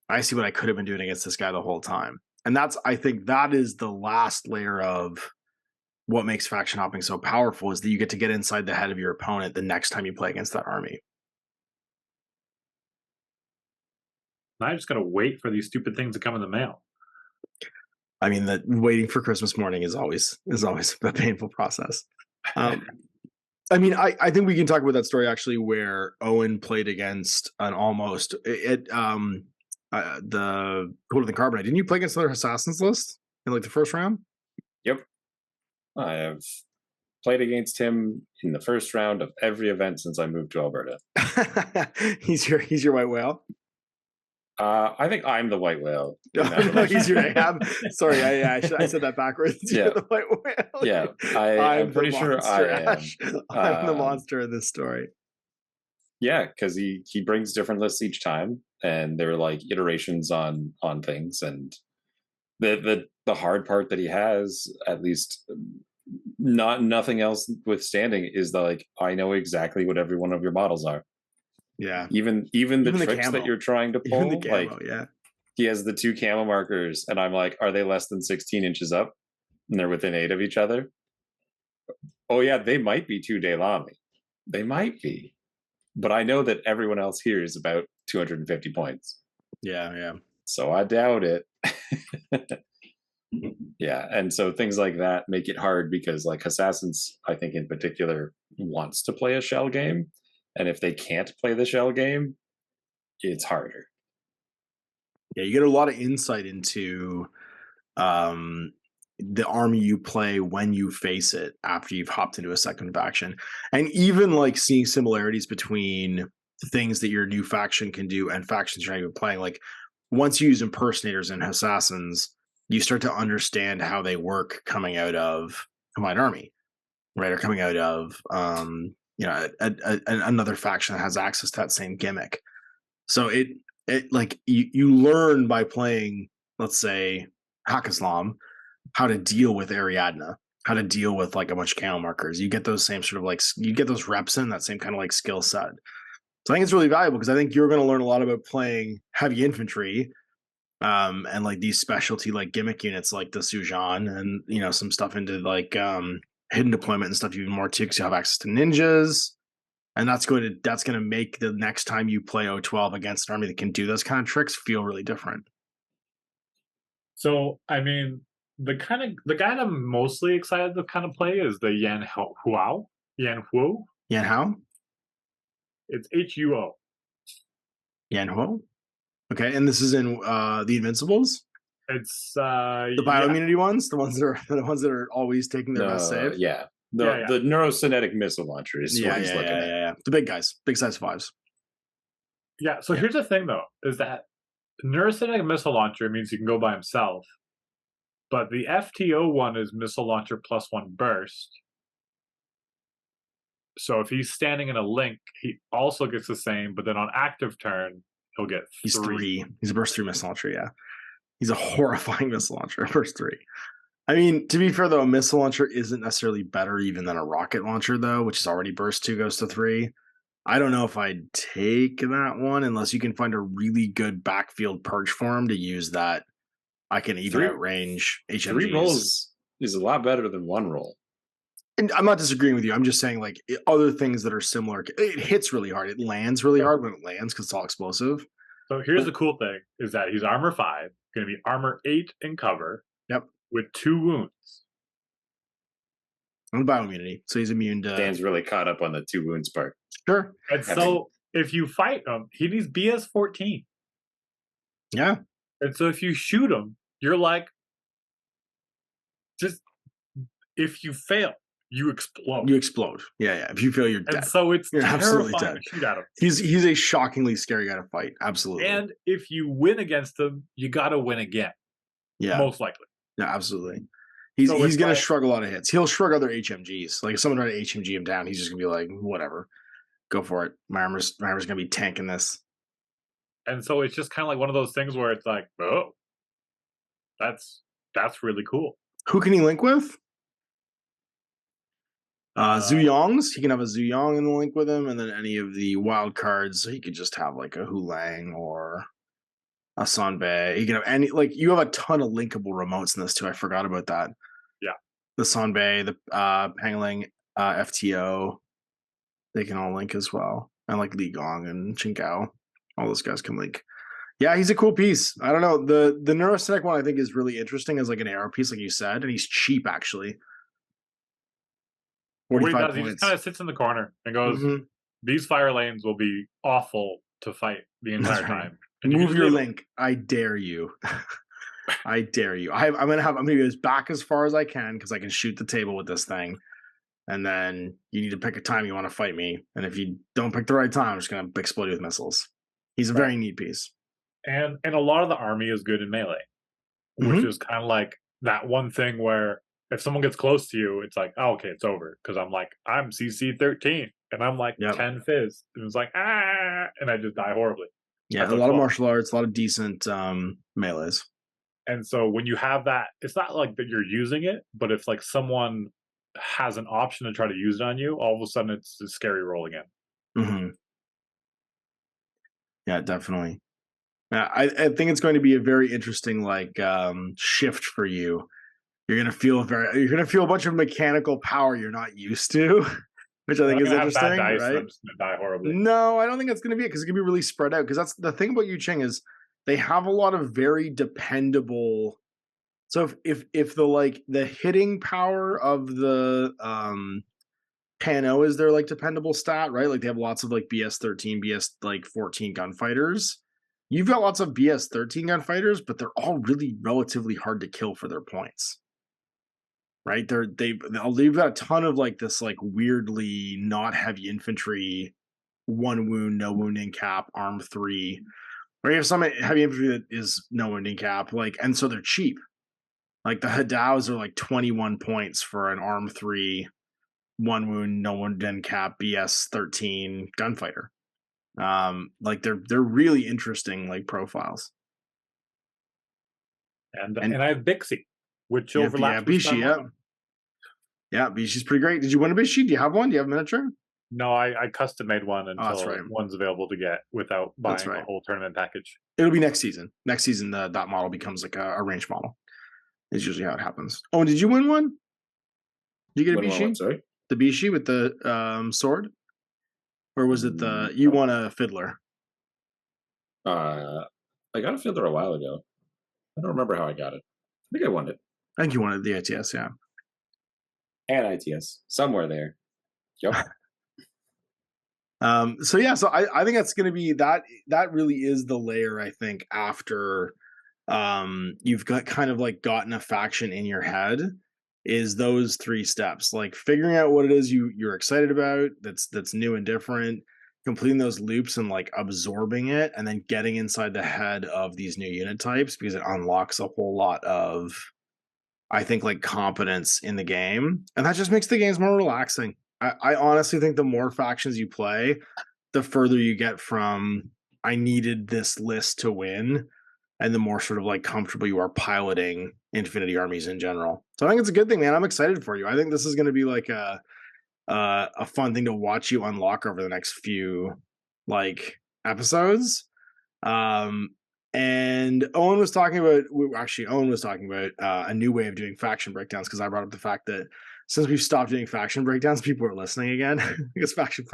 I see what I could have been doing against this guy the whole time. And I think that is the last layer of what makes faction hopping so powerful is that you get to get inside the head of your opponent the next time you play against that army. I'm just gonna wait for these stupid things to come in the mail. I mean, that waiting for Christmas morning is always a painful process. I mean, I think we can talk about that story actually, where Owen played against an almost the Code of the Carbonite. Didn't you play against another Assassins list in like the first round? Yep. I have played against him in the first round of every event since I moved to Alberta. He's your white whale. I think I'm the white whale. No, he's your Ahab. Sorry, I said that backwards. Yeah. You're the white whale. Yeah, I'm pretty sure I am. I'm the monster in this story. Yeah, because he brings different lists each time, and they're like iterations on things. And the hard part that he has, at least nothing else withstanding, is like I know exactly what every one of your models are. Yeah, even the tricks camo that you're trying to pull, even the camo, like yeah. He has the 2 camo markers, and I'm like, are they less than 16 inches up? And they're within 8 of each other. Oh yeah, they might be 2 Daylami. They might be, but I know that everyone else here is about 250 points. Yeah. So I doubt it. Yeah, and so things like that make it hard because, like, Assassins, I think in particular, wants to play a shell game. And if they can't play the shell game, it's harder. Yeah, you get a lot of insight into the army you play when you face it after you've hopped into a second faction. And even like seeing similarities between things that your new faction can do and factions you're not even playing. Like once you use impersonators and Assassins, you start to understand how they work coming out of Combined Army, right? Or coming out of another faction that has access to that same gimmick. So it like you learn by playing, let's say, Haqqislam, how to deal with Ariadna, how to deal with like a bunch of camo markers. You get those same sort of like, you get those reps in that same kind of like skill set. So I think it's really valuable because I think you're going to learn a lot about playing heavy infantry, and like these specialty like gimmick units like the Sujan, and some stuff into like hidden deployment and stuff even more too, because you have access to ninjas. And that's going to make the next time you play O12 against an army that can do those kind of tricks feel really different. So, I mean, the guy that I'm mostly excited to kind of play is the Yan Huo. Yan Hao? It's Huo. Yan Huo? Okay, and this is in the Invincibles? It's the bioimmunity ones, the ones that are always taking their best save. Yeah. The neurokinetic missile launcher is what he's looking at. Yeah. The big guys, big size 5s. Yeah. So here's the thing, though, is that neurokinetic missile launcher means he can go by himself, but the FTO one is missile launcher +1 burst. So if he's standing in a link, he also gets the same, but then on active turn, he'll get 3. He's 3. He's a burst 3 missile launcher, yeah. He's a horrifying missile launcher, burst 3. I mean, to be fair, though, a missile launcher isn't necessarily better even than a rocket launcher, though, which is already burst 2 goes to 3. I don't know if I'd take that one unless you can find a really good backfield purge for him to use that. I can even outrange HMGs. 3 rolls is a lot better than 1 roll. And I'm not disagreeing with you. I'm just saying, like, other things that are similar. It hits really hard. It lands really hard when it lands because it's all explosive. So here's the cool thing, is that he's armor 5, going to be armor 8 in cover. Yep. With 2 wounds. And bioimmunity. So he's immune to... Dan's really caught up on the 2 wounds part. Sure. And so if you fight him, he needs BS14. Yeah. And so if you shoot him, you're like, just, if you fail, you explode. You explode. Yeah. If you fail, you're dead. And so you're absolutely dead. To shoot at him. He's a shockingly scary guy to fight. Absolutely. And if you win against him, you got to win again. Yeah. Most likely. Yeah, absolutely. He's going to shrug a lot of hits. He'll shrug other HMGs. Like if someone tried to HMG him down, he's just going to be like, whatever, go for it. My armor's going to be tanking this. And so it's just kind of like one of those things where it's like, oh, that's really cool. Who can he link with? Zhu Yong's. He can have a Zhu Yong in the link with him, and then any of the wild cards. So he could just have like a Hulang or a Sanbei. You can have any, like, you have a ton of linkable remotes in this too. I forgot about that. Yeah. the Sonbei, the Pangling, FTO, they can all link as well. And like Li Gong and Qingao, all those guys can link. Yeah, he's a cool piece. I don't know. The Neurasthenic one I think is really interesting as like an AR piece, like you said, and he's cheap actually. What he 45 does, he just points. kind of sits in the corner and goes, Mhm. "These fire lanes will be awful to fight the entire That's right. time." And you can Move just your leave 'em. link. I dare you. I dare you. I'm gonna be as back as far as I can because I can shoot the table with this thing. And then you need to pick a time you want to fight me. And if you don't pick the right time, I'm just gonna explode you with missiles. He's a very neat piece. And a lot of the army is good in melee, which is kind of like that one thing where if someone gets close to you, it's like, oh, okay, it's over. Because I'm CC 13 and I'm like 10 fizz. And it's like, and I just die horribly. Yeah, a lot of martial arts, a lot of decent melees. And so when you have that, it's not like that you're using it, but if like someone has an option to try to use it on you, all of a sudden it's a scary roll again. Mm-hmm. Yeah, definitely. I think it's going to be a very interesting shift for you. You're gonna feel a bunch of mechanical power you're not used to, which I think is interesting. Have bad dice right? and I'm just gonna die horribly. No, I don't think that's gonna be it because it's gonna be really spread out. Because that's the thing about Yu-Ching is they have a lot of very dependable. So if the hitting power of the Pano is their dependable stat, right? Like they have lots of BS13, BS 14 gunfighters. You've got lots of BS 13 gunfighters, but they're all really relatively hard to kill for their points. Right? They've got a ton of this weirdly not heavy infantry, 1 wound, no wounding cap, arm 3. Or you have some heavy infantry that is no wounding cap, and so they're cheap. Like the Hadaos are 21 points for an arm 3, 1 wound, no wounding cap, BS 13 gunfighter. They're really interesting profiles. And I have Bixie, which overlaps with Bishi, yeah, Bishi's pretty great. Did you win a Bishi? Do you have one? Do you have a miniature? No, I custom made one until one's available to get without buying a whole tournament package. It'll be next season. Next season, that model becomes a range model. Is usually how it happens. Oh, and did you win one? Did you get a Bishi? Sorry? The Bishi with the sword? Or was it you won a Fiddler? I got a Fiddler a while ago. I don't remember how I got it. I think I won it. I think you wanted the ITS, yeah. And ITS. Somewhere there. Yep. So I think that's going to be that really is the layer, I think, after you've got kind of gotten a faction in your head, is those 3 steps, figuring out what it is you're excited about that's new and different, completing those loops and absorbing it, and then getting inside the head of these new unit types, because it unlocks a whole lot of, I think, competence in the game, and that just makes the games more relaxing. I honestly think the more factions you play, the further you get from I needed this list to win, and the more sort of comfortable you are piloting Infinity armies in general. So I think it's a good thing, man. I'm excited for you. I think this is going to be a fun thing to watch you unlock over the next few episodes. And Owen was talking about a new way of doing faction breakdowns, because I brought up the fact that since we've stopped doing faction breakdowns, people are listening again. Because faction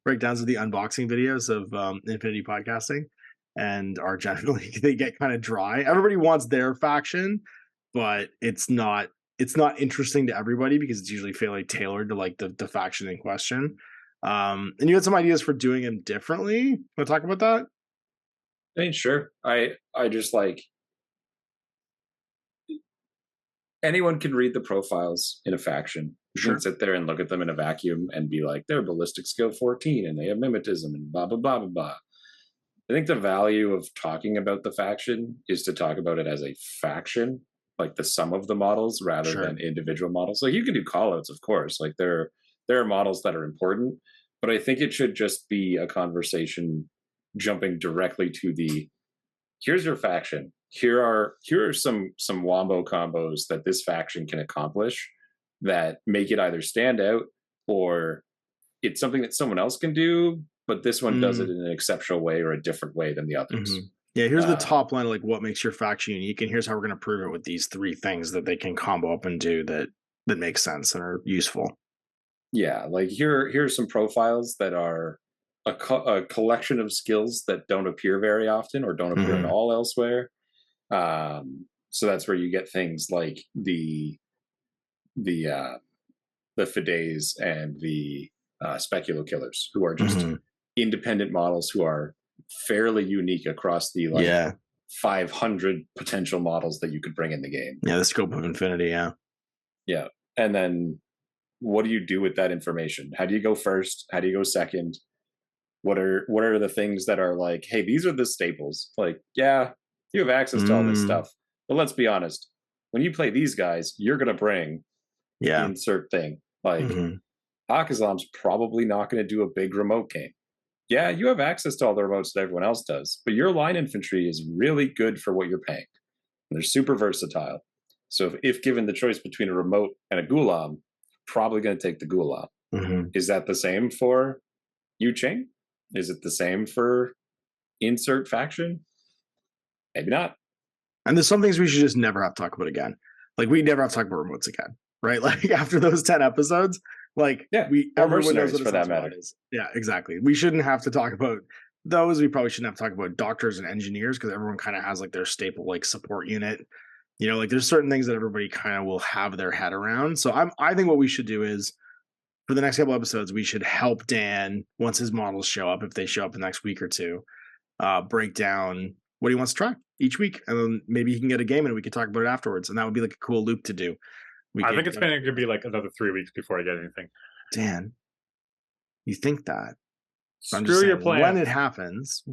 breakdowns are the unboxing videos of Infinity podcasting, and are generally, they get kind of dry. Everybody wants their faction, but it's not interesting to everybody because it's usually fairly tailored to the faction in question. And you had some ideas for doing them differently. Want to talk about that? I mean, sure. I just anyone can read the profiles in a faction. You can sit there and look at them in a vacuum and be like, they're ballistic skill 14 and they have mimetism and blah, blah, blah, blah, blah. I think the value of talking about the faction is to talk about it as a faction, the sum of the models rather than individual models. You can do callouts, of course. There are models that are important, but I think it should just be a conversation jumping directly to here's your faction. Here are some wombo combos that this faction can accomplish that make it either stand out or it's something that someone else can do, but this one does it in an exceptional way or a different way than the others. Mm-hmm. Yeah, here's the top line of what makes your faction unique, and here's how we're going to prove it with these 3 things that they can combo up and do that that make sense and are useful. Yeah, like here's some profiles that are a collection of skills that don't appear very often or don't appear at all elsewhere. So that's where you get things like the Fides and the Speculo Killers, who are just independent models who are fairly unique across the 500 potential models that you could bring in the game. Yeah, the scope of infinity. Yeah, and then what do you do with that information? How do you go first? How do you go second? What are the things that are like, hey, these are the staples? Like, yeah, you have access to all this stuff, but let's be honest. When you play these guys, you're gonna bring insert thing. Like, Hakazlam's probably not going to do a big remote game. Yeah, you have access to all the remotes that everyone else does, but your line infantry is really good for what you're paying. And they're super versatile. So if given the choice between a remote and a Gulam, probably going to take the Gulam. Is that the same for Yu-Ching? Is it the same for insert faction? Maybe not. And there's some things we should just never have to talk about again. Like, we never have to talk about remotes again, right? Like, after those 10 episodes, like, everyone knows what for that matter is. Yeah, exactly. We shouldn't have to talk about those. We probably shouldn't have to talk about doctors and engineers, because everyone kind of has like their staple like support unit. You know, like there's certain things that everybody kind of will have their head around. So I think what we should do is, for the next couple episodes, we should help Dan, once his models show up, if they show up the next week or two, break down what he wants to try each week, and then maybe he can get a game and we can talk about it afterwards. And that would be like a cool loop to do. I think it's going to be like another 3 weeks before I get anything. Dan, you think that? Screw your plan. When it happens,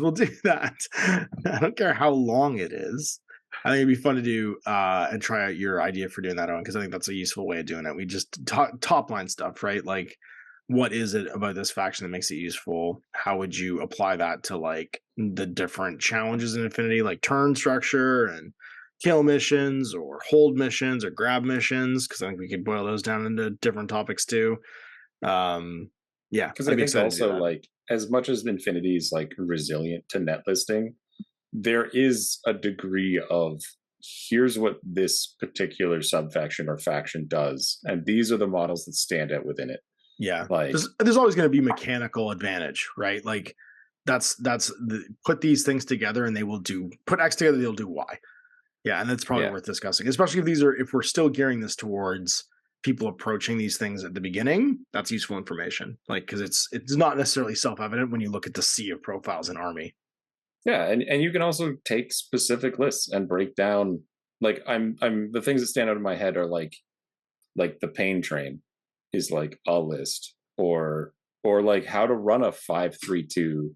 we'll do that. I don't care how long it is. I think it'd be fun to do and try out your idea for doing that, Owen, because I think that's a useful way of doing it. We just top line stuff, right? Like, what is it about this faction that makes it useful? How would you apply that to like the different challenges in Infinity, like turn structure and kill missions or hold missions or grab missions? Because I think we could boil those down into different topics too. Yeah, because I think also, like, as much as Infinity is like resilient to net listing, there is a degree of, here's what this particular subfaction or faction does, and these are the models that stand out within it. Yeah, like there's always going to be mechanical advantage, right? Like put these things together and they will put X together, they'll do Y. Yeah, and that's probably worth discussing, especially if we're still gearing this towards people approaching these things at the beginning. That's useful information, like, because it's not necessarily self-evident when you look at the sea of profiles in Army. Yeah, and you can also take specific lists and break down. Like, I'm the things that stand out in my head are like the pain train is like a list, or like how to run a 5-3-2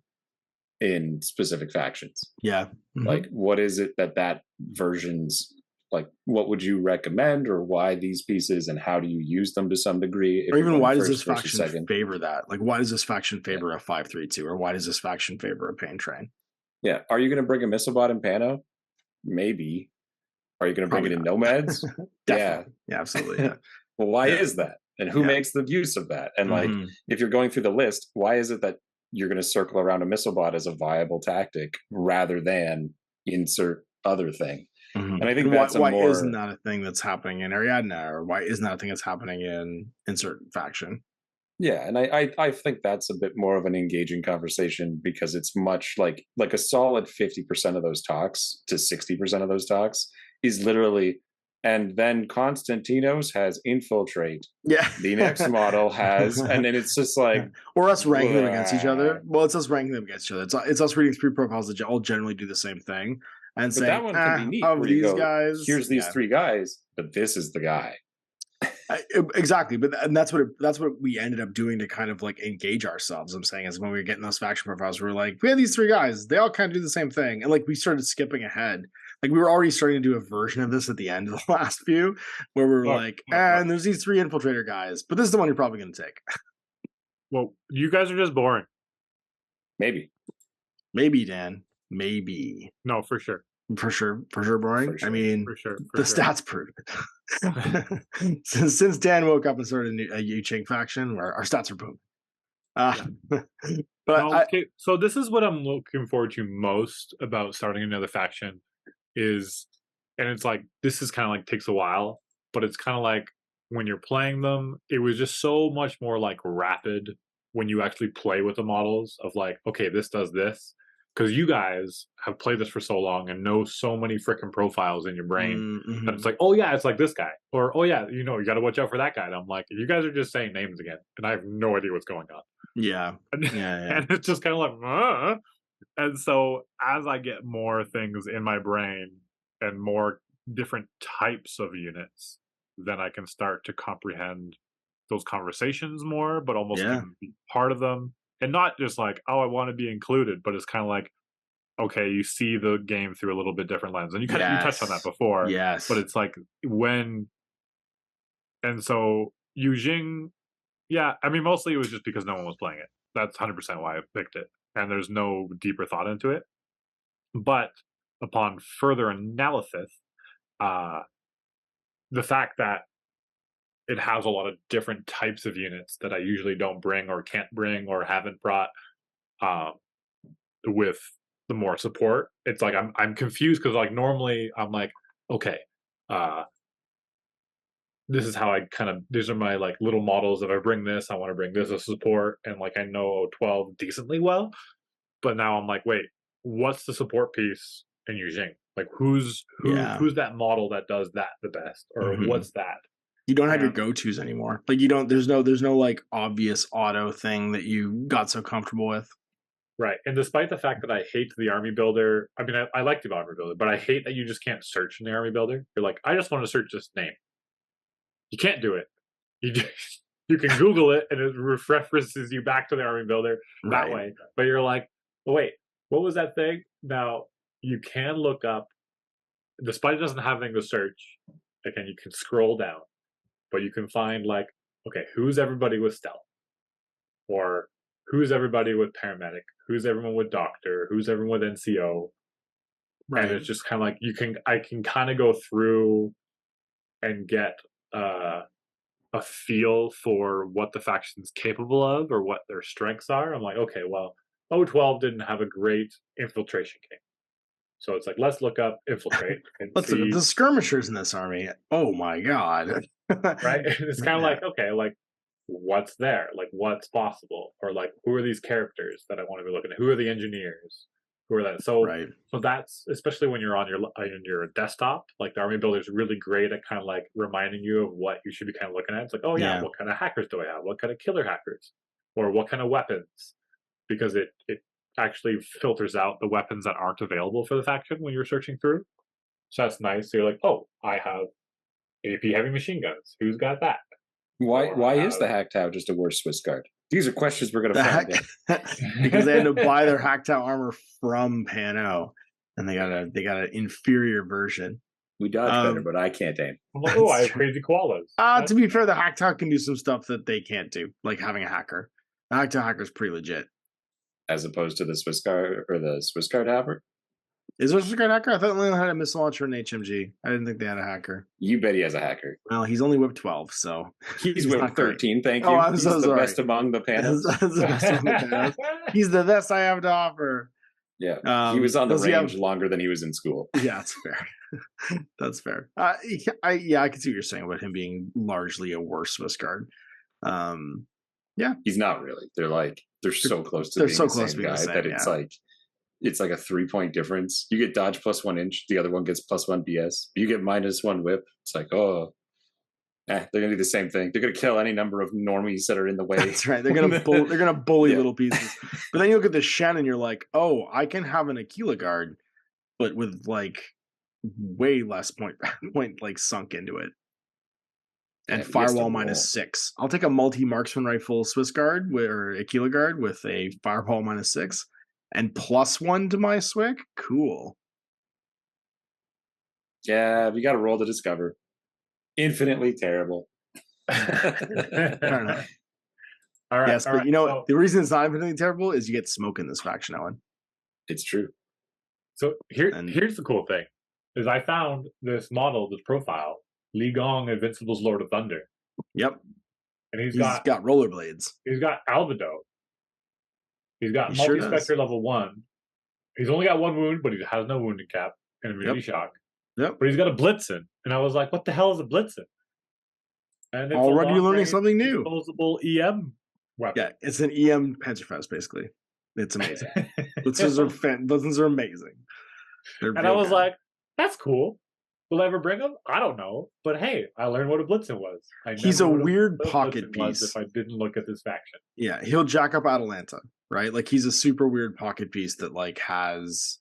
in specific factions. Yeah. Like, what is it that version's like? What would you recommend, or why these pieces, and how do you use them to some degree? Or even why does this faction favor that? Like, why does this faction favor a 5-3-2, or why does this faction favor a pain train? Yeah, are you going to bring a missile bot in Pano? Maybe. Are you going to bring it in Nomads? Yeah, absolutely. Yeah. Well, why is that? And who makes the use of that? And like, if you're going through the list, why is it that you're going to circle around a missile bot as a viable tactic rather than insert other thing? And I think that's why isn't that a thing that's happening in Ariadna, or why isn't that a thing that's happening in insert faction? Yeah, and I think that's a bit more of an engaging conversation, because it's much like a solid 50% of those talks to 60% of those talks is literally, and then Konstantinos has infiltrate. Yeah. The next model has, and then it's just like, or us ranking them against each other. Well, it's us ranking them against each other. It's us reading 3 profiles that all generally do the same thing and saying, that one can be neat. Of these guys, here's these 3 guys, but this is the guy. Exactly, and that's what we ended up doing to kind of like engage ourselves. I'm saying is when we were getting those faction profiles, we were like, we had these 3 guys, they all kind of do the same thing, and like we started skipping ahead. Like, we were already starting to do a version of this at the end of the last few, where we were and there's these 3 infiltrator guys, but this is the one you're probably going to take. Well, you guys are just boring. Maybe, Dan. Maybe. No, for sure. For sure boring. I mean, the stats prove it. since Dan woke up and started a Yu-Ching faction, where our stats are booming. But so this is what I'm looking forward to most about starting another faction is, and it's like, this is kind of like takes a while, but it's kind of like when you're playing them, it was just so much more like rapid when you actually play with the models of like, okay, this does this. Because you guys have played this for so long and know so many freaking profiles in your brain that it's like, oh yeah, it's like this guy, or oh yeah, you got to watch out for that guy. And I'm like, you guys are just saying names again, and I have no idea what's going on. Yeah, And it's just kind of like, and so as I get more things in my brain and more different types of units, then I can start to comprehend those conversations more, but almost can be part of them. And not just like, oh, I want to be included, but it's kind of like, okay, you see the game through a little bit different lens. And you kind of you touched on that before. Yes. But it's like when, and so Yujing, yeah, I mean, mostly it was just because no one was playing it. That's 100% why I picked it. And there's no deeper thought into it. But upon further analysis, the fact that it has a lot of different types of units that I usually don't bring or can't bring or haven't brought with the more support. It's like I'm confused because like normally I'm like, okay, this is how I kind of, these are my like little models. If I bring this, I want to bring this as support, and like I know 12 decently well. But now I'm like, wait, what's the support piece in Yujing? Like who's that model that does that the best, or what's that? You don't have your go-tos anymore. Like you don't. There's no like obvious auto thing that you got so comfortable with. Right. And despite the fact that I hate the army builder, I mean, I like the army builder, but I hate that you just can't search in the army builder. You're like, I just want to search this name. You can't do it. You can Google it and it references you back to the army builder that way. But you're like, oh, wait, what was that thing? Now you can look up, despite it doesn't have anything to search. Again, you can scroll down, but you can find like, okay, who's everybody with stealth, or who's everybody with paramedic, who's everyone with doctor, who's everyone with NCO. Right. And it's just kind of like I can kind of go through and get a feel for what the faction's capable of or what their strengths are. I'm like, okay, well, O12 didn't have a great infiltration game. So it's like, let's look up infiltrate and let's look at the skirmishers in this army. Oh my god. Right? It's kind of like, okay, like what's there? Like what's possible? Or like who are these characters that I want to be looking at? Who are the engineers? Who are that? So so that's, especially when you're on your desktop, like the army builder is really great at kind of like reminding you of what you should be kind of looking at. It's like, oh yeah, what kind of hackers do I have? What kind of killer hackers? Or what kind of weapons? Because it actually filters out the weapons that aren't available for the faction when you're searching through. So that's nice. So you're like, oh, I have AP heavy machine guns. Who's got that? Why is the Hacktow just a worse Swiss Guard? These are questions we're going to find out. Because they had to buy their Hacktow armor from Pano, and they got an inferior version. We dodge better, but I can't aim. I'm like, oh, I have crazy koalas. To be fair, the Hacktow can do some stuff that they can't do, like having a hacker. The Hacktow hacker is pretty legit. As opposed to the Swiss Guard or the Swiss Guard hacker? Is there a Swiss Guard hacker? I thought they only had a missile launcher and HMG. I didn't think they had a hacker. You bet he has a hacker. Well, he's only whip 12, so he's whip 13. Thank you. Oh, I'm he's so the sorry. best among the Panos. He's the best I have to offer. Yeah, he was on the range longer than he was in school. Yeah, that's fair. That's fair. I can see what you're saying about him being largely a worse Swiss Guard. Yeah, he's not really. They're so close to being the same guy that it's like a 3-point difference. You get dodge plus 1 inch, the other one gets plus 1 BS. You get -1 whip. It's like, they're gonna do the same thing. They're gonna kill any number of normies that are in the way. That's right. They're gonna bully little pieces. But then you look at the Shen and you're like, oh, I can have an Aquila guard, but with like way less point like sunk into it. And firewall -6. I'll take a multi-marksman rifle Swiss guard or Aquila guard with a fireball -6 and +1 to my SWIC. Cool. Yeah, we got to roll to discover. Infinitely terrible. Fair enough. All right. Yes, but the reason it's not infinitely terrible is you get smoke in this faction, Owen. It's true. So here's the cool thing: is I found this model, this profile. Li Gong, Invincible's Lord of Thunder. Yep. And he's got rollerblades. He's got Albedo. He's got multi-spectre level 1. He's only got 1 wound, but he has no wounding cap and immunity shock. Yep. But he's got a Blitzen. And I was like, what the hell is a Blitzen? And it's Already a learning something new. disposable EM weapon. Yeah, it's an EM Panzerfaust, basically. It's amazing. Blitzers are amazing. They're And I was like, that's cool. Will I ever bring them? I don't know. But hey, I learned what a Blitzen was. He's a weird pocket piece. If I didn't look at this faction. Yeah, he'll jack up Atalanta, right? Like he's a super weird pocket piece that like has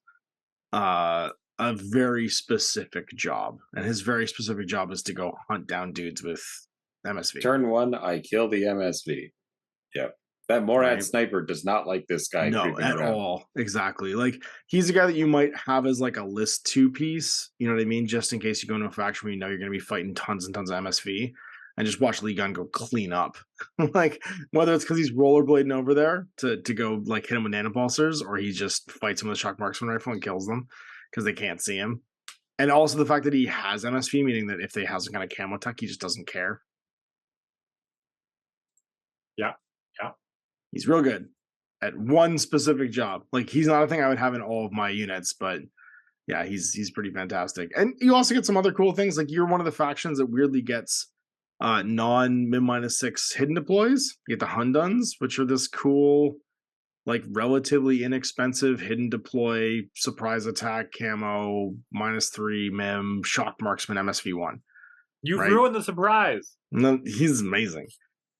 a very specific job. And his very specific job is to go hunt down dudes with MSV. Turn 1, I kill the MSV. Yep. That Morad sniper does not like this guy. No, at all. Exactly. Like he's a guy that you might have as like a list 2 piece. You know what I mean? Just in case you go into a faction where you know you're going to be fighting tons and tons of MSV, and just watch Lee Gunn go clean up. Like whether it's because he's rollerblading over there to go like hit him with nanopulsers, or he just fights him with a shock marksman rifle and kills them because they can't see him. And also the fact that he has MSV, meaning that if they have some kind of camo tech, he just doesn't care. Yeah. He's real good at one specific job. Like he's not a thing I would have in all of my units, but yeah, he's pretty fantastic. And you also get some other cool things. Like you're one of the factions that weirdly gets non -6 hidden deploys. You get the Hunduns, which are this cool, like relatively inexpensive hidden deploy surprise attack camo -3 mim shock marksman MSV1. You've ruined the surprise. No, he's amazing.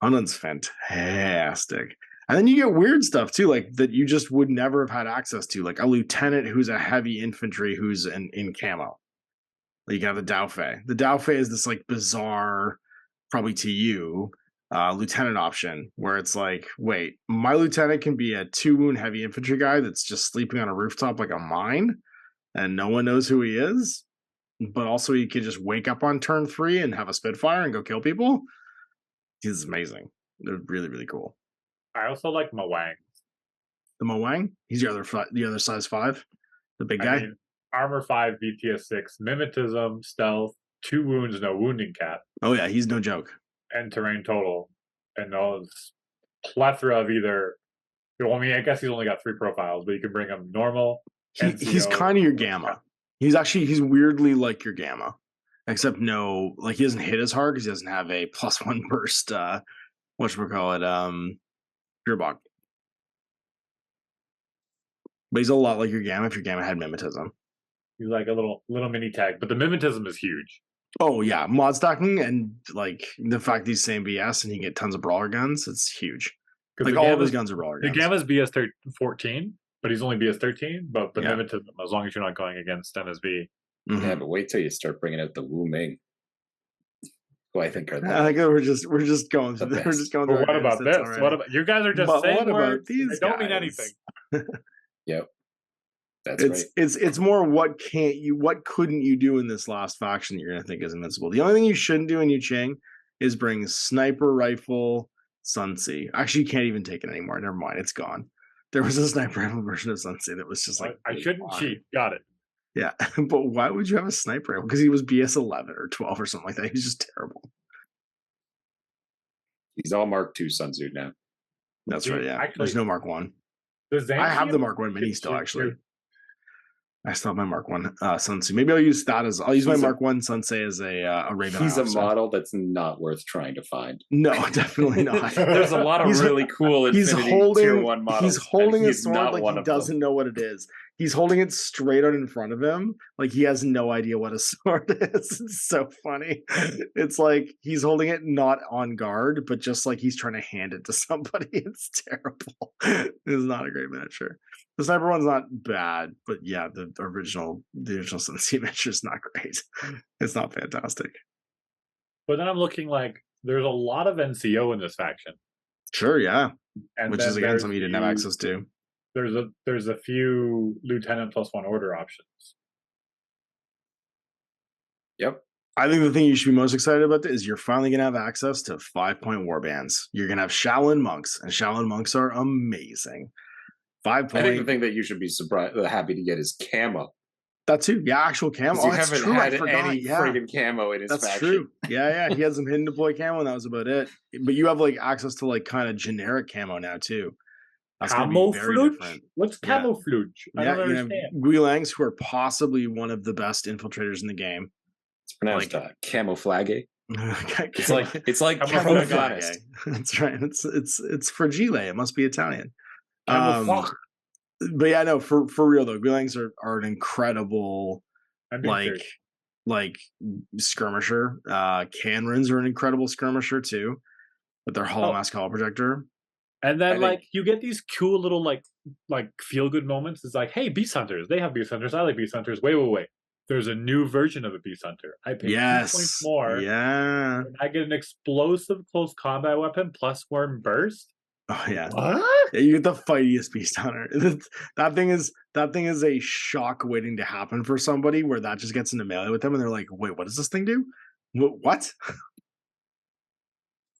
Hundun's fantastic. And then you get weird stuff too, like that you just would never have had access to, like a lieutenant who's a heavy infantry who's in camo. Like you got the Dauphin. The Dauphin is this like bizarre, probably to you, lieutenant option where it's like, wait, my lieutenant can be a 2-wound heavy infantry guy that's just sleeping on a rooftop like a mine, and no one knows who he is, but also he can just wake up on turn 3 and have a Spitfire and go kill people. He's amazing. They're really, really cool. I also like Mawang. The Mawang? He's the other size 5, the big guy. Mean, armor 5, BTS6, mimetism, stealth, 2 wounds, no wounding cap. Oh yeah, he's no joke. And terrain total, and those plethora of either. Well, I mean, I guess he's only got 3 profiles, but you can bring him normal. He's kind of your Gamma. He's weirdly like your Gamma, except no, like he doesn't hit as hard because he doesn't have a +1 burst. Fearbog. But he's a lot like your Gamma if your Gamma had mimetism. He's like a little mini tag, but the mimetism is huge. Oh yeah, mod stacking and like the fact he's same BS and he can get tons of brawler guns, it's huge. Like all of his guns are brawler guns. The Gamma's BS14, but he's only BS13. But the mimetism, as long as you're not going against MSV. Mm-hmm. Yeah, but wait till you start bringing out the Wu Ming. Who I think are I think we're just going through. We're just going through. But what about this? Already. What about you guys are just saying words? These don't mean anything. Yep. That's right. It's more what couldn't you do in this last faction that you're gonna think is invincible. The only thing you shouldn't do in Yu-Ching is bring sniper rifle Sun-Ce. Actually, you can't even take it anymore. Never mind, it's gone. There was a sniper rifle version of Sun-Ce that was just like I shouldn't cheat. Got it. Yeah, but why would you have a sniper rifle? Because he was BS 11 or 12 or something like that. He's just terrible. He's all Mark II Sun Tzu now. That's right. Yeah, actually, there's no Mark 1. I have the Mark 1 mini still, actually. I still have my Mark 1 Sun-Ce. Maybe I'll use my Mark 1 Sun-Ce as a Raven. He's officer. A model that's not worth trying to find. No, definitely not. There's a lot of really cool Infinity Tier 1 models. He's holding a sword like he doesn't know what it is. He's holding it straight out in front of him, like he has no idea what a sword is. It's so funny. It's like he's holding it not on guard, but just like he's trying to hand it to somebody. It's terrible. It's not a great miniature. The sniper one's not bad, but yeah, the original Sun-Ce miniature is not great. It's not fantastic. But then I'm looking like there's a lot of NCO in this faction. Sure, yeah. And which is again something you didn't have access to. There's a few lieutenant +1 order options. Yep. I think the thing you should be most excited about is you're finally gonna have access to 5-point warbands. You're gonna have Shaolin monks, and Shaolin monks are amazing. 5-point. I think the thing that you should be happy to get is camo. That too, yeah, actual camo. You haven't had any friggin' camo in his faction. That's true. Yeah, he had some hidden deploy camo, and that was about it. But you have like access to like kind of generic camo now too. That's camouflage? What's camouflage? I don't understand. Guilangs, who are possibly one of the best infiltrators in the game. It's pronounced camouflage. It's like Camouflage. That's right. It's fragile. It must be Italian. Camouflage. But yeah, no, for real though, Guerrillas are an incredible like skirmisher. Canrins are an incredible skirmisher too, with their hollow mask hollow projector. And then you get these cool little like feel good moments. It's like, hey, Beast Hunters, they have Beast Hunters. I like Beast Hunters. Wait. There's a new version of a Beast Hunter. I pay 2 points more. Yeah. And I get an explosive close combat weapon plus Worm Burst. Oh yeah. What? Yeah, you get the fightiest Beast Hunter. That thing is a shock waiting to happen for somebody where that just gets into melee with them and they're like, wait, what does this thing do? What?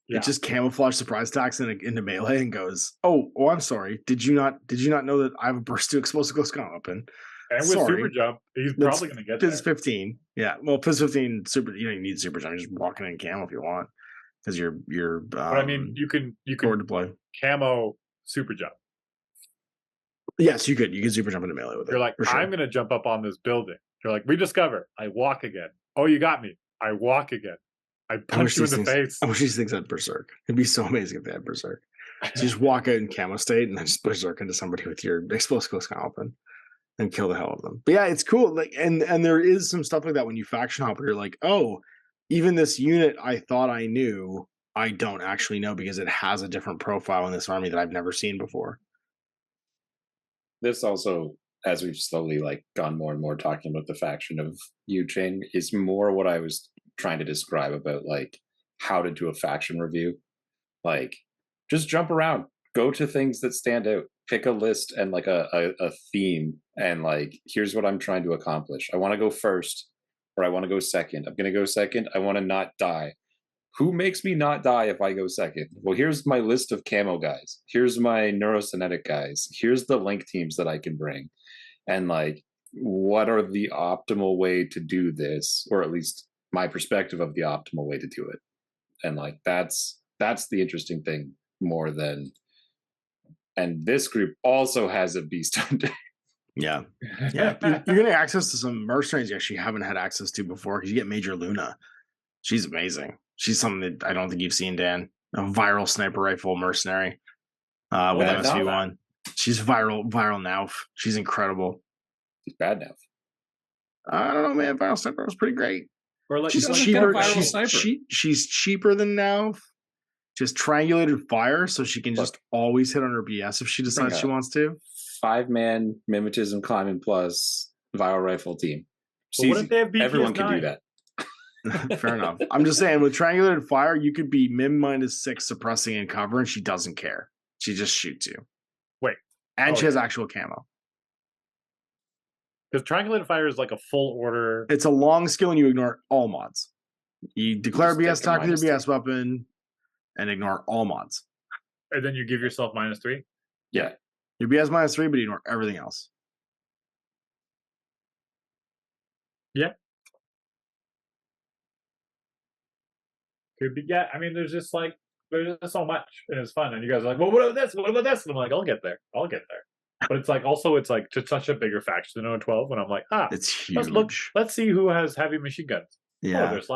Yeah. It just camouflage surprise attacks into melee and goes, oh, I'm sorry. Did you not know that I have a burst 2 explosive close combat weapon? And with Super Jump, he's probably going to get Fizz 15. Yeah. Well, Fizz 15 super. You don't even need Super Jump. You're just walking in camo if you want, because you're. But I mean, you can deploy camo Super Jump. Yes, you could. You can Super Jump into melee with it. You're like, sure. I'm going to jump up on this building. You're like, we discover. I walk again. Oh, you got me. I walk again. I punch you in the face. I wish these things had Berserk. It'd be so amazing if they had Berserk. So you just walk out in camo state and then just Berserk into somebody with your explosive close combat weapon. And kill the hell out of them. But yeah, it's cool. Like, and there is some stuff like that when you faction hop, where you're like, oh, even this unit I thought I knew, I don't actually know because it has a different profile in this army that I've never seen before. This also, as we've slowly gone more and more talking about the faction of Yu-Ching, is more what I was trying to describe about how to do a faction review. Just jump around, go to things that stand out. Pick a list and a theme and here's what I'm trying to accomplish. I want to go first or I want to go second. I'm going to go second. I want to not die. Who makes me not die if I go second? Well, here's my list of camo guys. Here's my neurokinetic guys. Here's the link teams that I can bring. And what are the optimal way to do this, or at least my perspective of the optimal way to do it. And that's the interesting thing more than. And this group also has a Beast Hunter. Yeah. You're getting access to some mercenaries you actually haven't had access to before, because you get Major Luna. She's amazing. She's something that I don't think you've seen, Dan. A viral sniper rifle mercenary with MSV1. She's viral Nauf. She's incredible. She's bad Nauf. I don't know, man. Viral sniper was pretty great. Or she's cheaper. She's cheaper than Nauf. Just triangulated fire, so she can just always hit on her BS if she decides she wants to. 5-man mimetism climbing plus viral rifle team. What if they have BPS Everyone can do that. Fair enough. I'm just saying, with triangulated fire, you could be mim -6 suppressing and cover, and she doesn't care. She just shoots you. Wait, and she has actual camo. Because triangulated fire is like a full order. It's a long skill, and you ignore all mods. You declare BS attack with your BS weapon. And ignore all mods. And then you give yourself -3? Yeah. Your BS -3, but you ignore everything else. Yeah. Could be, yeah. I mean, there's just so much, and it's fun. And you guys are like, well, what about this? What about this? And I'm like, I'll get there. But it's it's such a bigger faction than 012, and I'm like, it's huge. Let's see who has heavy machine guns. Yeah. Oh, there's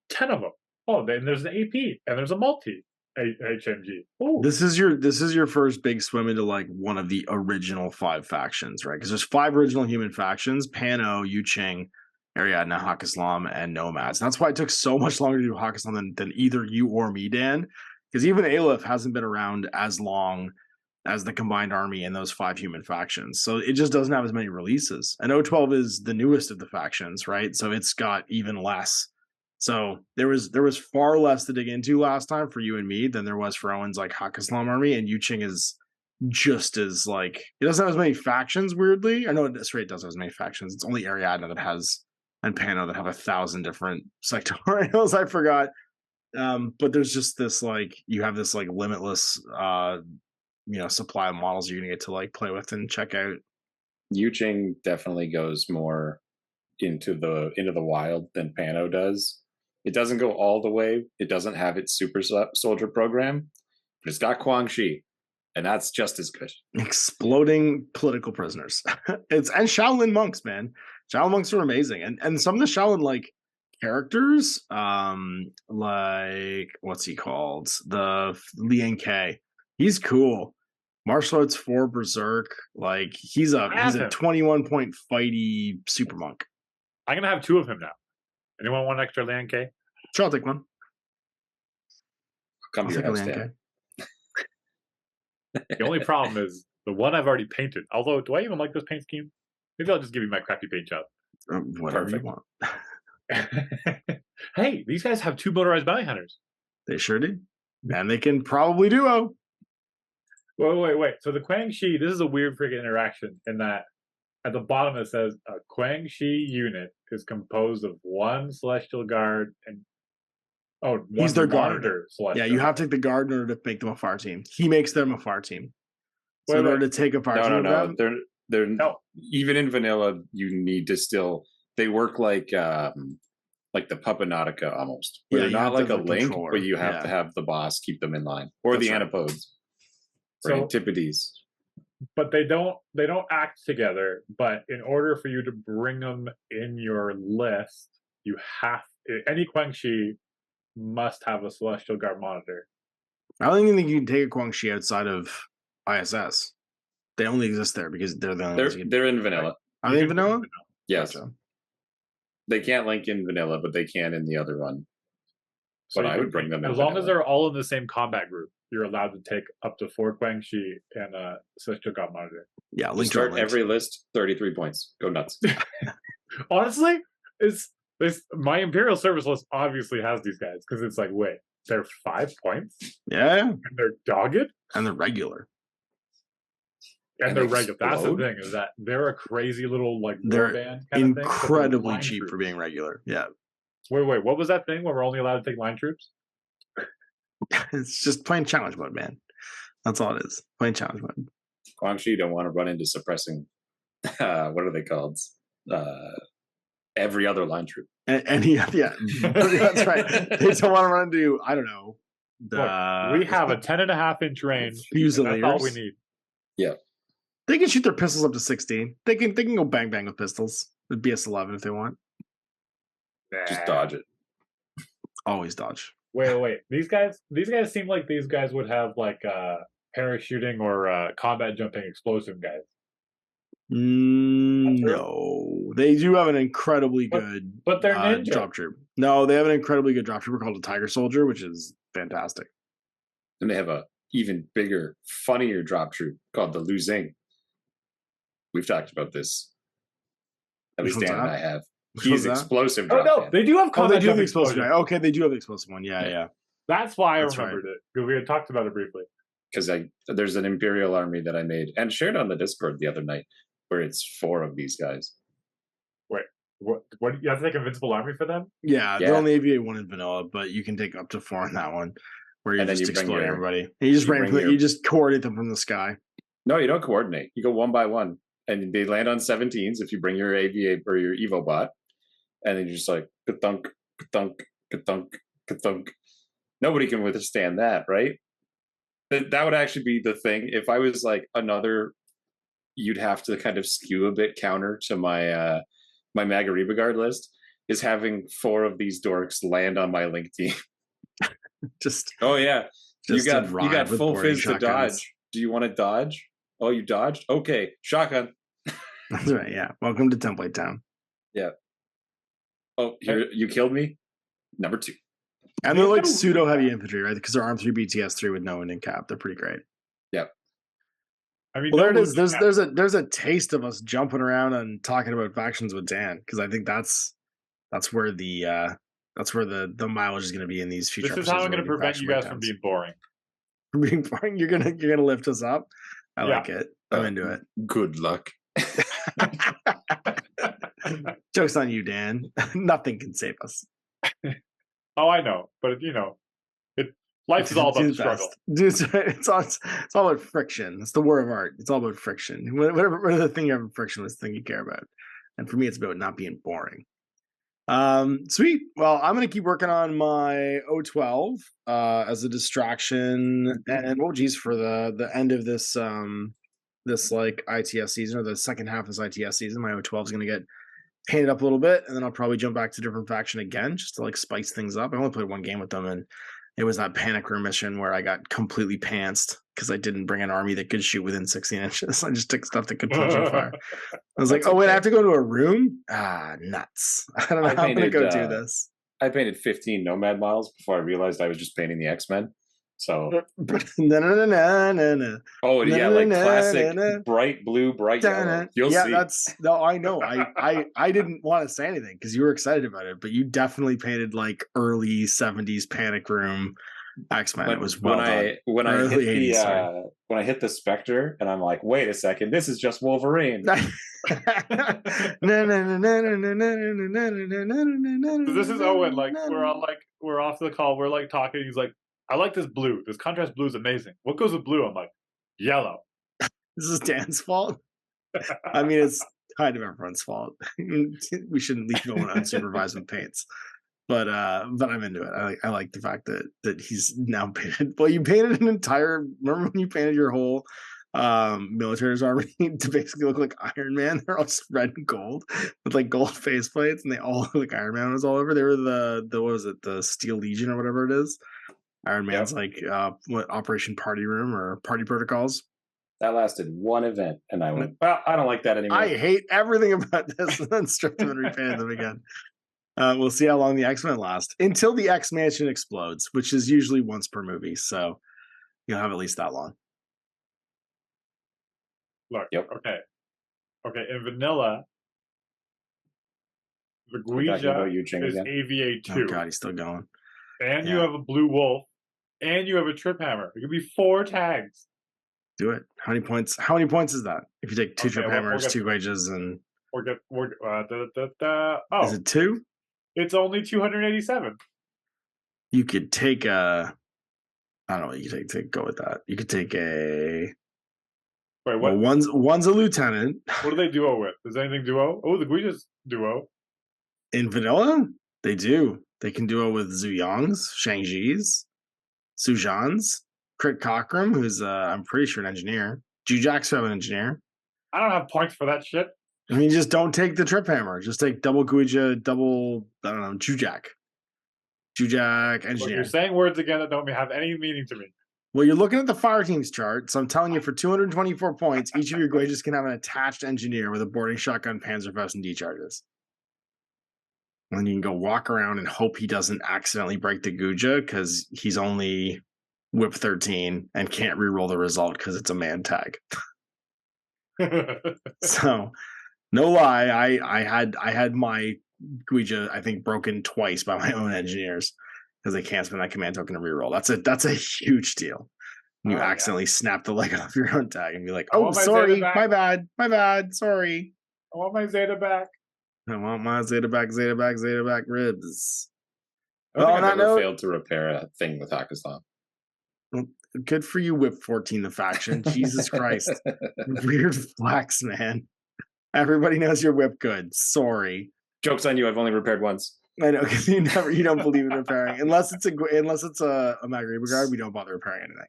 10 of them. Oh, then there's an AP, and there's a multi. HMG. Ooh. This is your first big swim into one of the original 5 factions, right? Because there's 5 original human factions: Pano, Yu-Ching, Ariadna, Hak-Islam, and Nomads. And that's why it took so much longer to do Hak-Islam than either you or me, Dan. Because even Aleph hasn't been around as long as the combined army in those 5 human factions, so it just doesn't have as many releases. And 012 is the newest of the factions, right? So it's got even less. So there was far less to dig into last time for you and me than there was for Owen's Hak-Islam army, and Yu-Ching is just as it doesn't have as many factions, weirdly. I know it does have as many factions. It's only Ariadna that has, and Pano, that have 1,000 different sectorials. I forgot. But there's just this you have this limitless supply of models you're gonna get to play with and check out. Yu-Ching definitely goes more into the wild than Pano does. It doesn't go all the way. It doesn't have its super soldier program, but it's got Guangxi, and that's just as good. Exploding political prisoners. And Shaolin monks, man. Shaolin monks are amazing, and some of the Shaolin characters, like what's he called? The Lian K. He's cool. Martial Arts 4 Berserk. Like he's a 21-point fighty super monk. I'm gonna have 2 of him now. Anyone want extra land K? Sure, I'll take one. Come to your house, Lian Dan. The only problem is the one I've already painted. Although, do I even like this paint scheme? Maybe I'll just give you my crappy paint job. Whatever Perfect. you want. Hey, these guys have 2 motorized bounty hunters. They sure do. And they can probably duo. Wait. So the Quang Shi, this is a weird freaking interaction in that at the bottom it says a Quang Shi unit is composed of 1 Celestial Guard and He's their guard. Monitor Celestial. Yeah, you have to take the guard in order to make them a far team. He makes them a far team. So in order to take a far team, No. They're even in vanilla. You need to still. They work like the Puppinautica almost. Where they're not like a link, but you have to have the boss keep them in line, or the Antipodes, or Antipodes. But they don't act together. But in order for you to bring them in your list, you have any Quang Shi must have a Celestial Guard monitor. I don't even think you can take a Quang Shi outside of ISS. They only exist there because they're the only ones you can... They're in vanilla. Are they in vanilla? Yes. Gotcha. They can't link in vanilla, but they can in the other one. So but I would bring them in as long as they're all in the same combat group. You're allowed to take up to 4 Quang Shi and a Celestial God monitor. Yeah, link start every list 33 points. Go nuts. Honestly, my Imperial Service list obviously has these guys because it's like, wait, they're 5 points? Yeah. And they're dogged? And they're regular. And they're regular. That's the thing, is that they're a crazy little like they're band kind incredibly of thing, cheap troops. for being regular. Yeah. Wait, what was that thing where we're only allowed to take line troops? It's just plain challenge mode, man. That's all it is. Plain challenge mode. Quang Shi don't want to run into suppressing what are they called? Every other line troop. That's right. They don't want to run into, I don't know. We have a 10.5-inch range. Fusiliers. That's all we need. Yeah. They can shoot their pistols up to 16. They can go bang with pistols. The BS-11 if they want. Just dodge it. Always dodge. Wait. These guys seem like these guys would have like parachuting or combat jumping explosive guys. No. They do have an incredibly good but they're ninja. Drop troop. No, they have an incredibly good drop trooper called a Tiger Soldier, which is fantastic. And they have a even bigger, funnier drop troop called the Lu Xing. We've talked about this. At least Dan and I have. He's explosive. Oh no, they do have combat. They do have the explosive guy. Okay, they do have the explosive one. Yeah. That's why I remembered it, because we had talked about it briefly. Because there's an Imperial army that I made and shared on the Discord the other night, where it's 4 of these guys. Wait, what? You have to take Invincible Army for them? Yeah. They're only AVA 1 in vanilla, but you can take up to 4 in that one, where you just explode everybody. And you just coordinate them from the sky. No, you don't coordinate. You go 1 by 1, and they land on 17s if you bring your AVA or your Evo bot, and then you're just like ka-thunk, ka-thunk, ka-thunk, ka-thunk. Nobody can withstand that, right? That would actually be the thing. If I was like another, you'd have to kind of skew a bit counter to my my Magariba Guard list, is having 4 of these dorks land on my link team. You got full fizz to dodge. Do you want to dodge? Oh, you dodged? Okay, shotgun. That's right. Yeah. Welcome to Template Town. Yeah. Oh, you killed me. Number 2. And they're like pseudo heavy infantry, right? Because they're armed 3 BTS3 with no ending cap. They're pretty great. Yeah. I mean, there it is. There's a taste of us jumping around and talking about factions with Dan, because I think that's where the mileage is going to be in these future. This is how I'm going to prevent you guys from being boring. From being boring, you're gonna lift us up. I like it. I'm into it. Good luck. Joke's on you, Dan. Nothing can save us. Oh, I know, but life is all about the struggle. It's all about friction. It's the war of art. It's all about friction. Whatever the thing you have in friction is the thing you care about. And for me, it's about not being boring. Sweet. Well, I'm going to keep working on my O12 as a distraction. And for the end of this this like ITS season, or the second half of this ITS season, my O12 is going to get paint it up a little bit, and then I'll probably jump back to different faction again just to like spice things up. I only played one game with them, and it was that panic room mission where I got completely pantsed because I didn't bring an army that could shoot within 16 inches. I just took stuff that could punch and fire. I was like, oh, wait, I have to go to a room? Ah, nuts. I don't know how I'm going to go do this. I painted 15 Nomad Miles before I realized I was just painting the X-Men. So no. oh yeah, like classic bright blue, bright yellow. You'll see. I know. I didn't want to say anything because you were excited about it, but you definitely painted like early 70s panic room X-Men. It was when I hit the Spectre and I'm like, wait a second, this is just Wolverine. This is Owen. Like we're off the call. We're like talking. He's like, I like this blue. This contrast blue is amazing. What goes with blue? I'm like, yellow. This is Dan's fault. I mean, it's kind of everyone's fault. We shouldn't leave Owen unsupervised with paints. But I'm into it. I like the fact that he's now painted. Well, you painted an entire. Remember when you painted your whole military's army to basically look like Iron Man? They're all just red and gold with like gold faceplates, and they all look like Iron Man was all over. They were the what was it, the Steel Legion or whatever it is. Iron Man's like what, Operation Party Room or Party Protocols. That lasted one event, and I went, well, I don't like that anymore. I hate everything about this, and then stripped them and repainted them again. We'll see how long the X-Men last until the X-Mansion explodes, which is usually once per movie. So you'll have at least that long. Look, okay. In vanilla, the Guija is AVA2. Oh God, he's still going. And you have a blue wolf, and you have a trip hammer. It could be 4 tags. Do it. How many points? How many points is that? If you take 2 trip hammers, 2 wages, and is it 2? It's only 287. You could take a. I don't know what you could take. Go with that. You could take a. Wait, what? Well, one's a lieutenant. What do they duo with? Does anything duo? Oh, the Guija's duo. In vanilla, they do. They can duo with Zuyongs, Shang-Chi's, Sujans, Crit Cockram, who's I'm pretty sure an engineer. Jujak's an engineer. I don't have points for that shit. I mean, just don't take the trip hammer. Just take double Guija, double, I don't know, Jujak. Jujak, engineer. Look, you're saying words again that don't have any meaning to me. Well, you're looking at the fire team's chart, so I'm telling you, for 224 points, each of your Guijas can have an attached engineer with a boarding shotgun, Panzerfaust, and D-charges. And you can go walk around and hope he doesn't accidentally break the Guija because he's only whip 13 and can't reroll the result because it's a man tag. So, no lie, I had my Guija, I think, broken twice by my own engineers because they can't spend that command token to reroll. That's a huge deal. You accidentally snap the leg off your own tag and be like, oh, sorry, my bad, sorry. I want my Zeta back. I want my Zeta back ribs. I don't think I've ever failed to repair a thing with Hakkasan. Well, good for you, Whip 14, the faction. Jesus Christ. Weird flex, man. Everybody knows you're whip good. Sorry. Joke's on you, I've only repaired once. I know, because you don't believe in repairing. Unless it's a Maghreb guard, we don't bother repairing anything.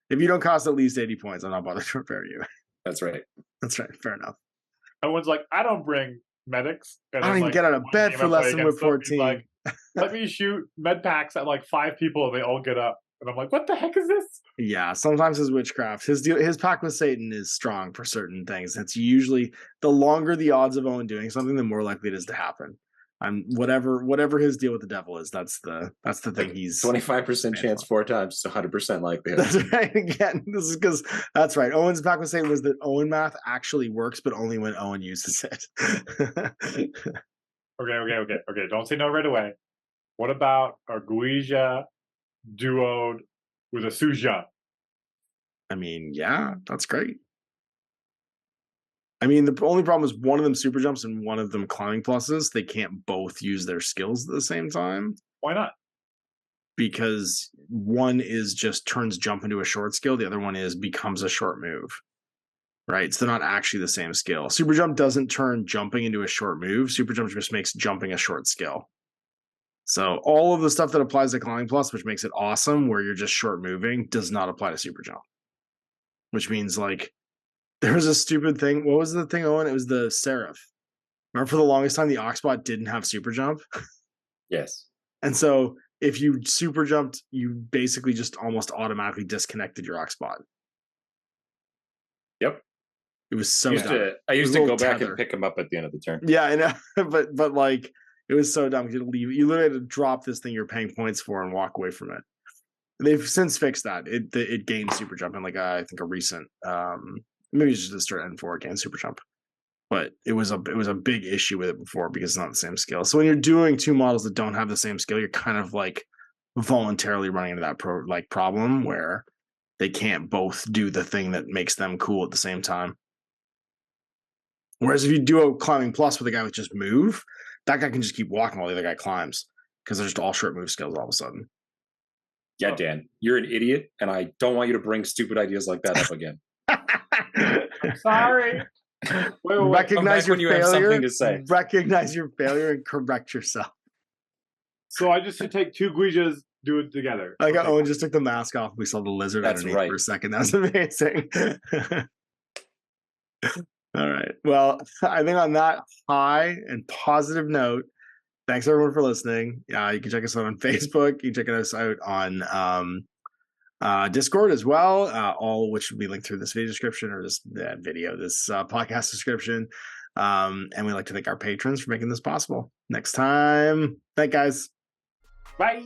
If you don't cost at least 80 points, I'm not bothered to repair you. That's right. That's right. Fair enough. Everyone's like, I don't bring medics. I don't even get out of bed for less than Whip 14. Like, let me shoot med packs at like 5 people and they all get up. And I'm like, what the heck is this? Yeah, sometimes his witchcraft. His pact with Satan is strong for certain things. It's usually the longer the odds of Owen doing something, the more likely it is to happen. Whatever his deal with the devil is, that's the thing. He's 25% chance 4 times, it's 100% likelihood. That's right. Again, this is because that's right. Owen's pact with Satan was that Owen math actually works, but only when Owen uses it. Okay. Don't say no right away. What about a Guija duoed with a Suja? I mean, yeah, that's great. I mean, the only problem is one of them super jumps and one of them climbing pluses. They can't both use their skills at the same time. Why not? Because one is just turns jump into a short skill. The other one is becomes a short move. Right? So they're not actually the same skill. Super jump doesn't turn jumping into a short move. Super jump just makes jumping a short skill. So all of the stuff that applies to climbing plus, which makes it awesome, where you're just short moving, does not apply to super jump. Which means like, there was a stupid thing. What was the thing, Owen? It was the Seraph. Remember, for the longest time, the Oxbot didn't have super jump, Yes. and so if you super jumped, you basically just almost automatically disconnected your Oxbot. Yep. It was so I dumb. used a to go little back tether. and pick him up at the end of the turn. Yeah, I know, but like it was so dumb. You literally had to drop this thing you're paying points for and walk away from it. They've since fixed that. It gained super jump in like I think a recent maybe it's just a start N4 gained super jump, but it was a big issue with it before because it's not the same skill. So when you're doing two models that don't have the same skill, you're kind of like voluntarily running into that problem where they can't both do the thing that makes them cool at the same time. Whereas if you do a climbing plus with a guy with just move, that guy can just keep walking while the other guy climbs because they're just all short move skills all of a sudden. Yeah, Dan, you're an idiot, and I don't want you to bring stupid ideas like that up again. I'm sorry. Wait. Recognize your when you failure. have something to say. Recognize your failure and correct yourself. So I just should take two Guijas, do it together. Like Owen just took the mask off. We saw the lizard That's underneath right. for a second. That was amazing. All right. Well, I think on that high and positive note, thanks everyone for listening. You can check us out on Facebook. You can check us out on Discord as well, all which will be linked through this video description or this podcast description. And we'd like to thank our patrons for making this possible. Next time, thank guys. Bye.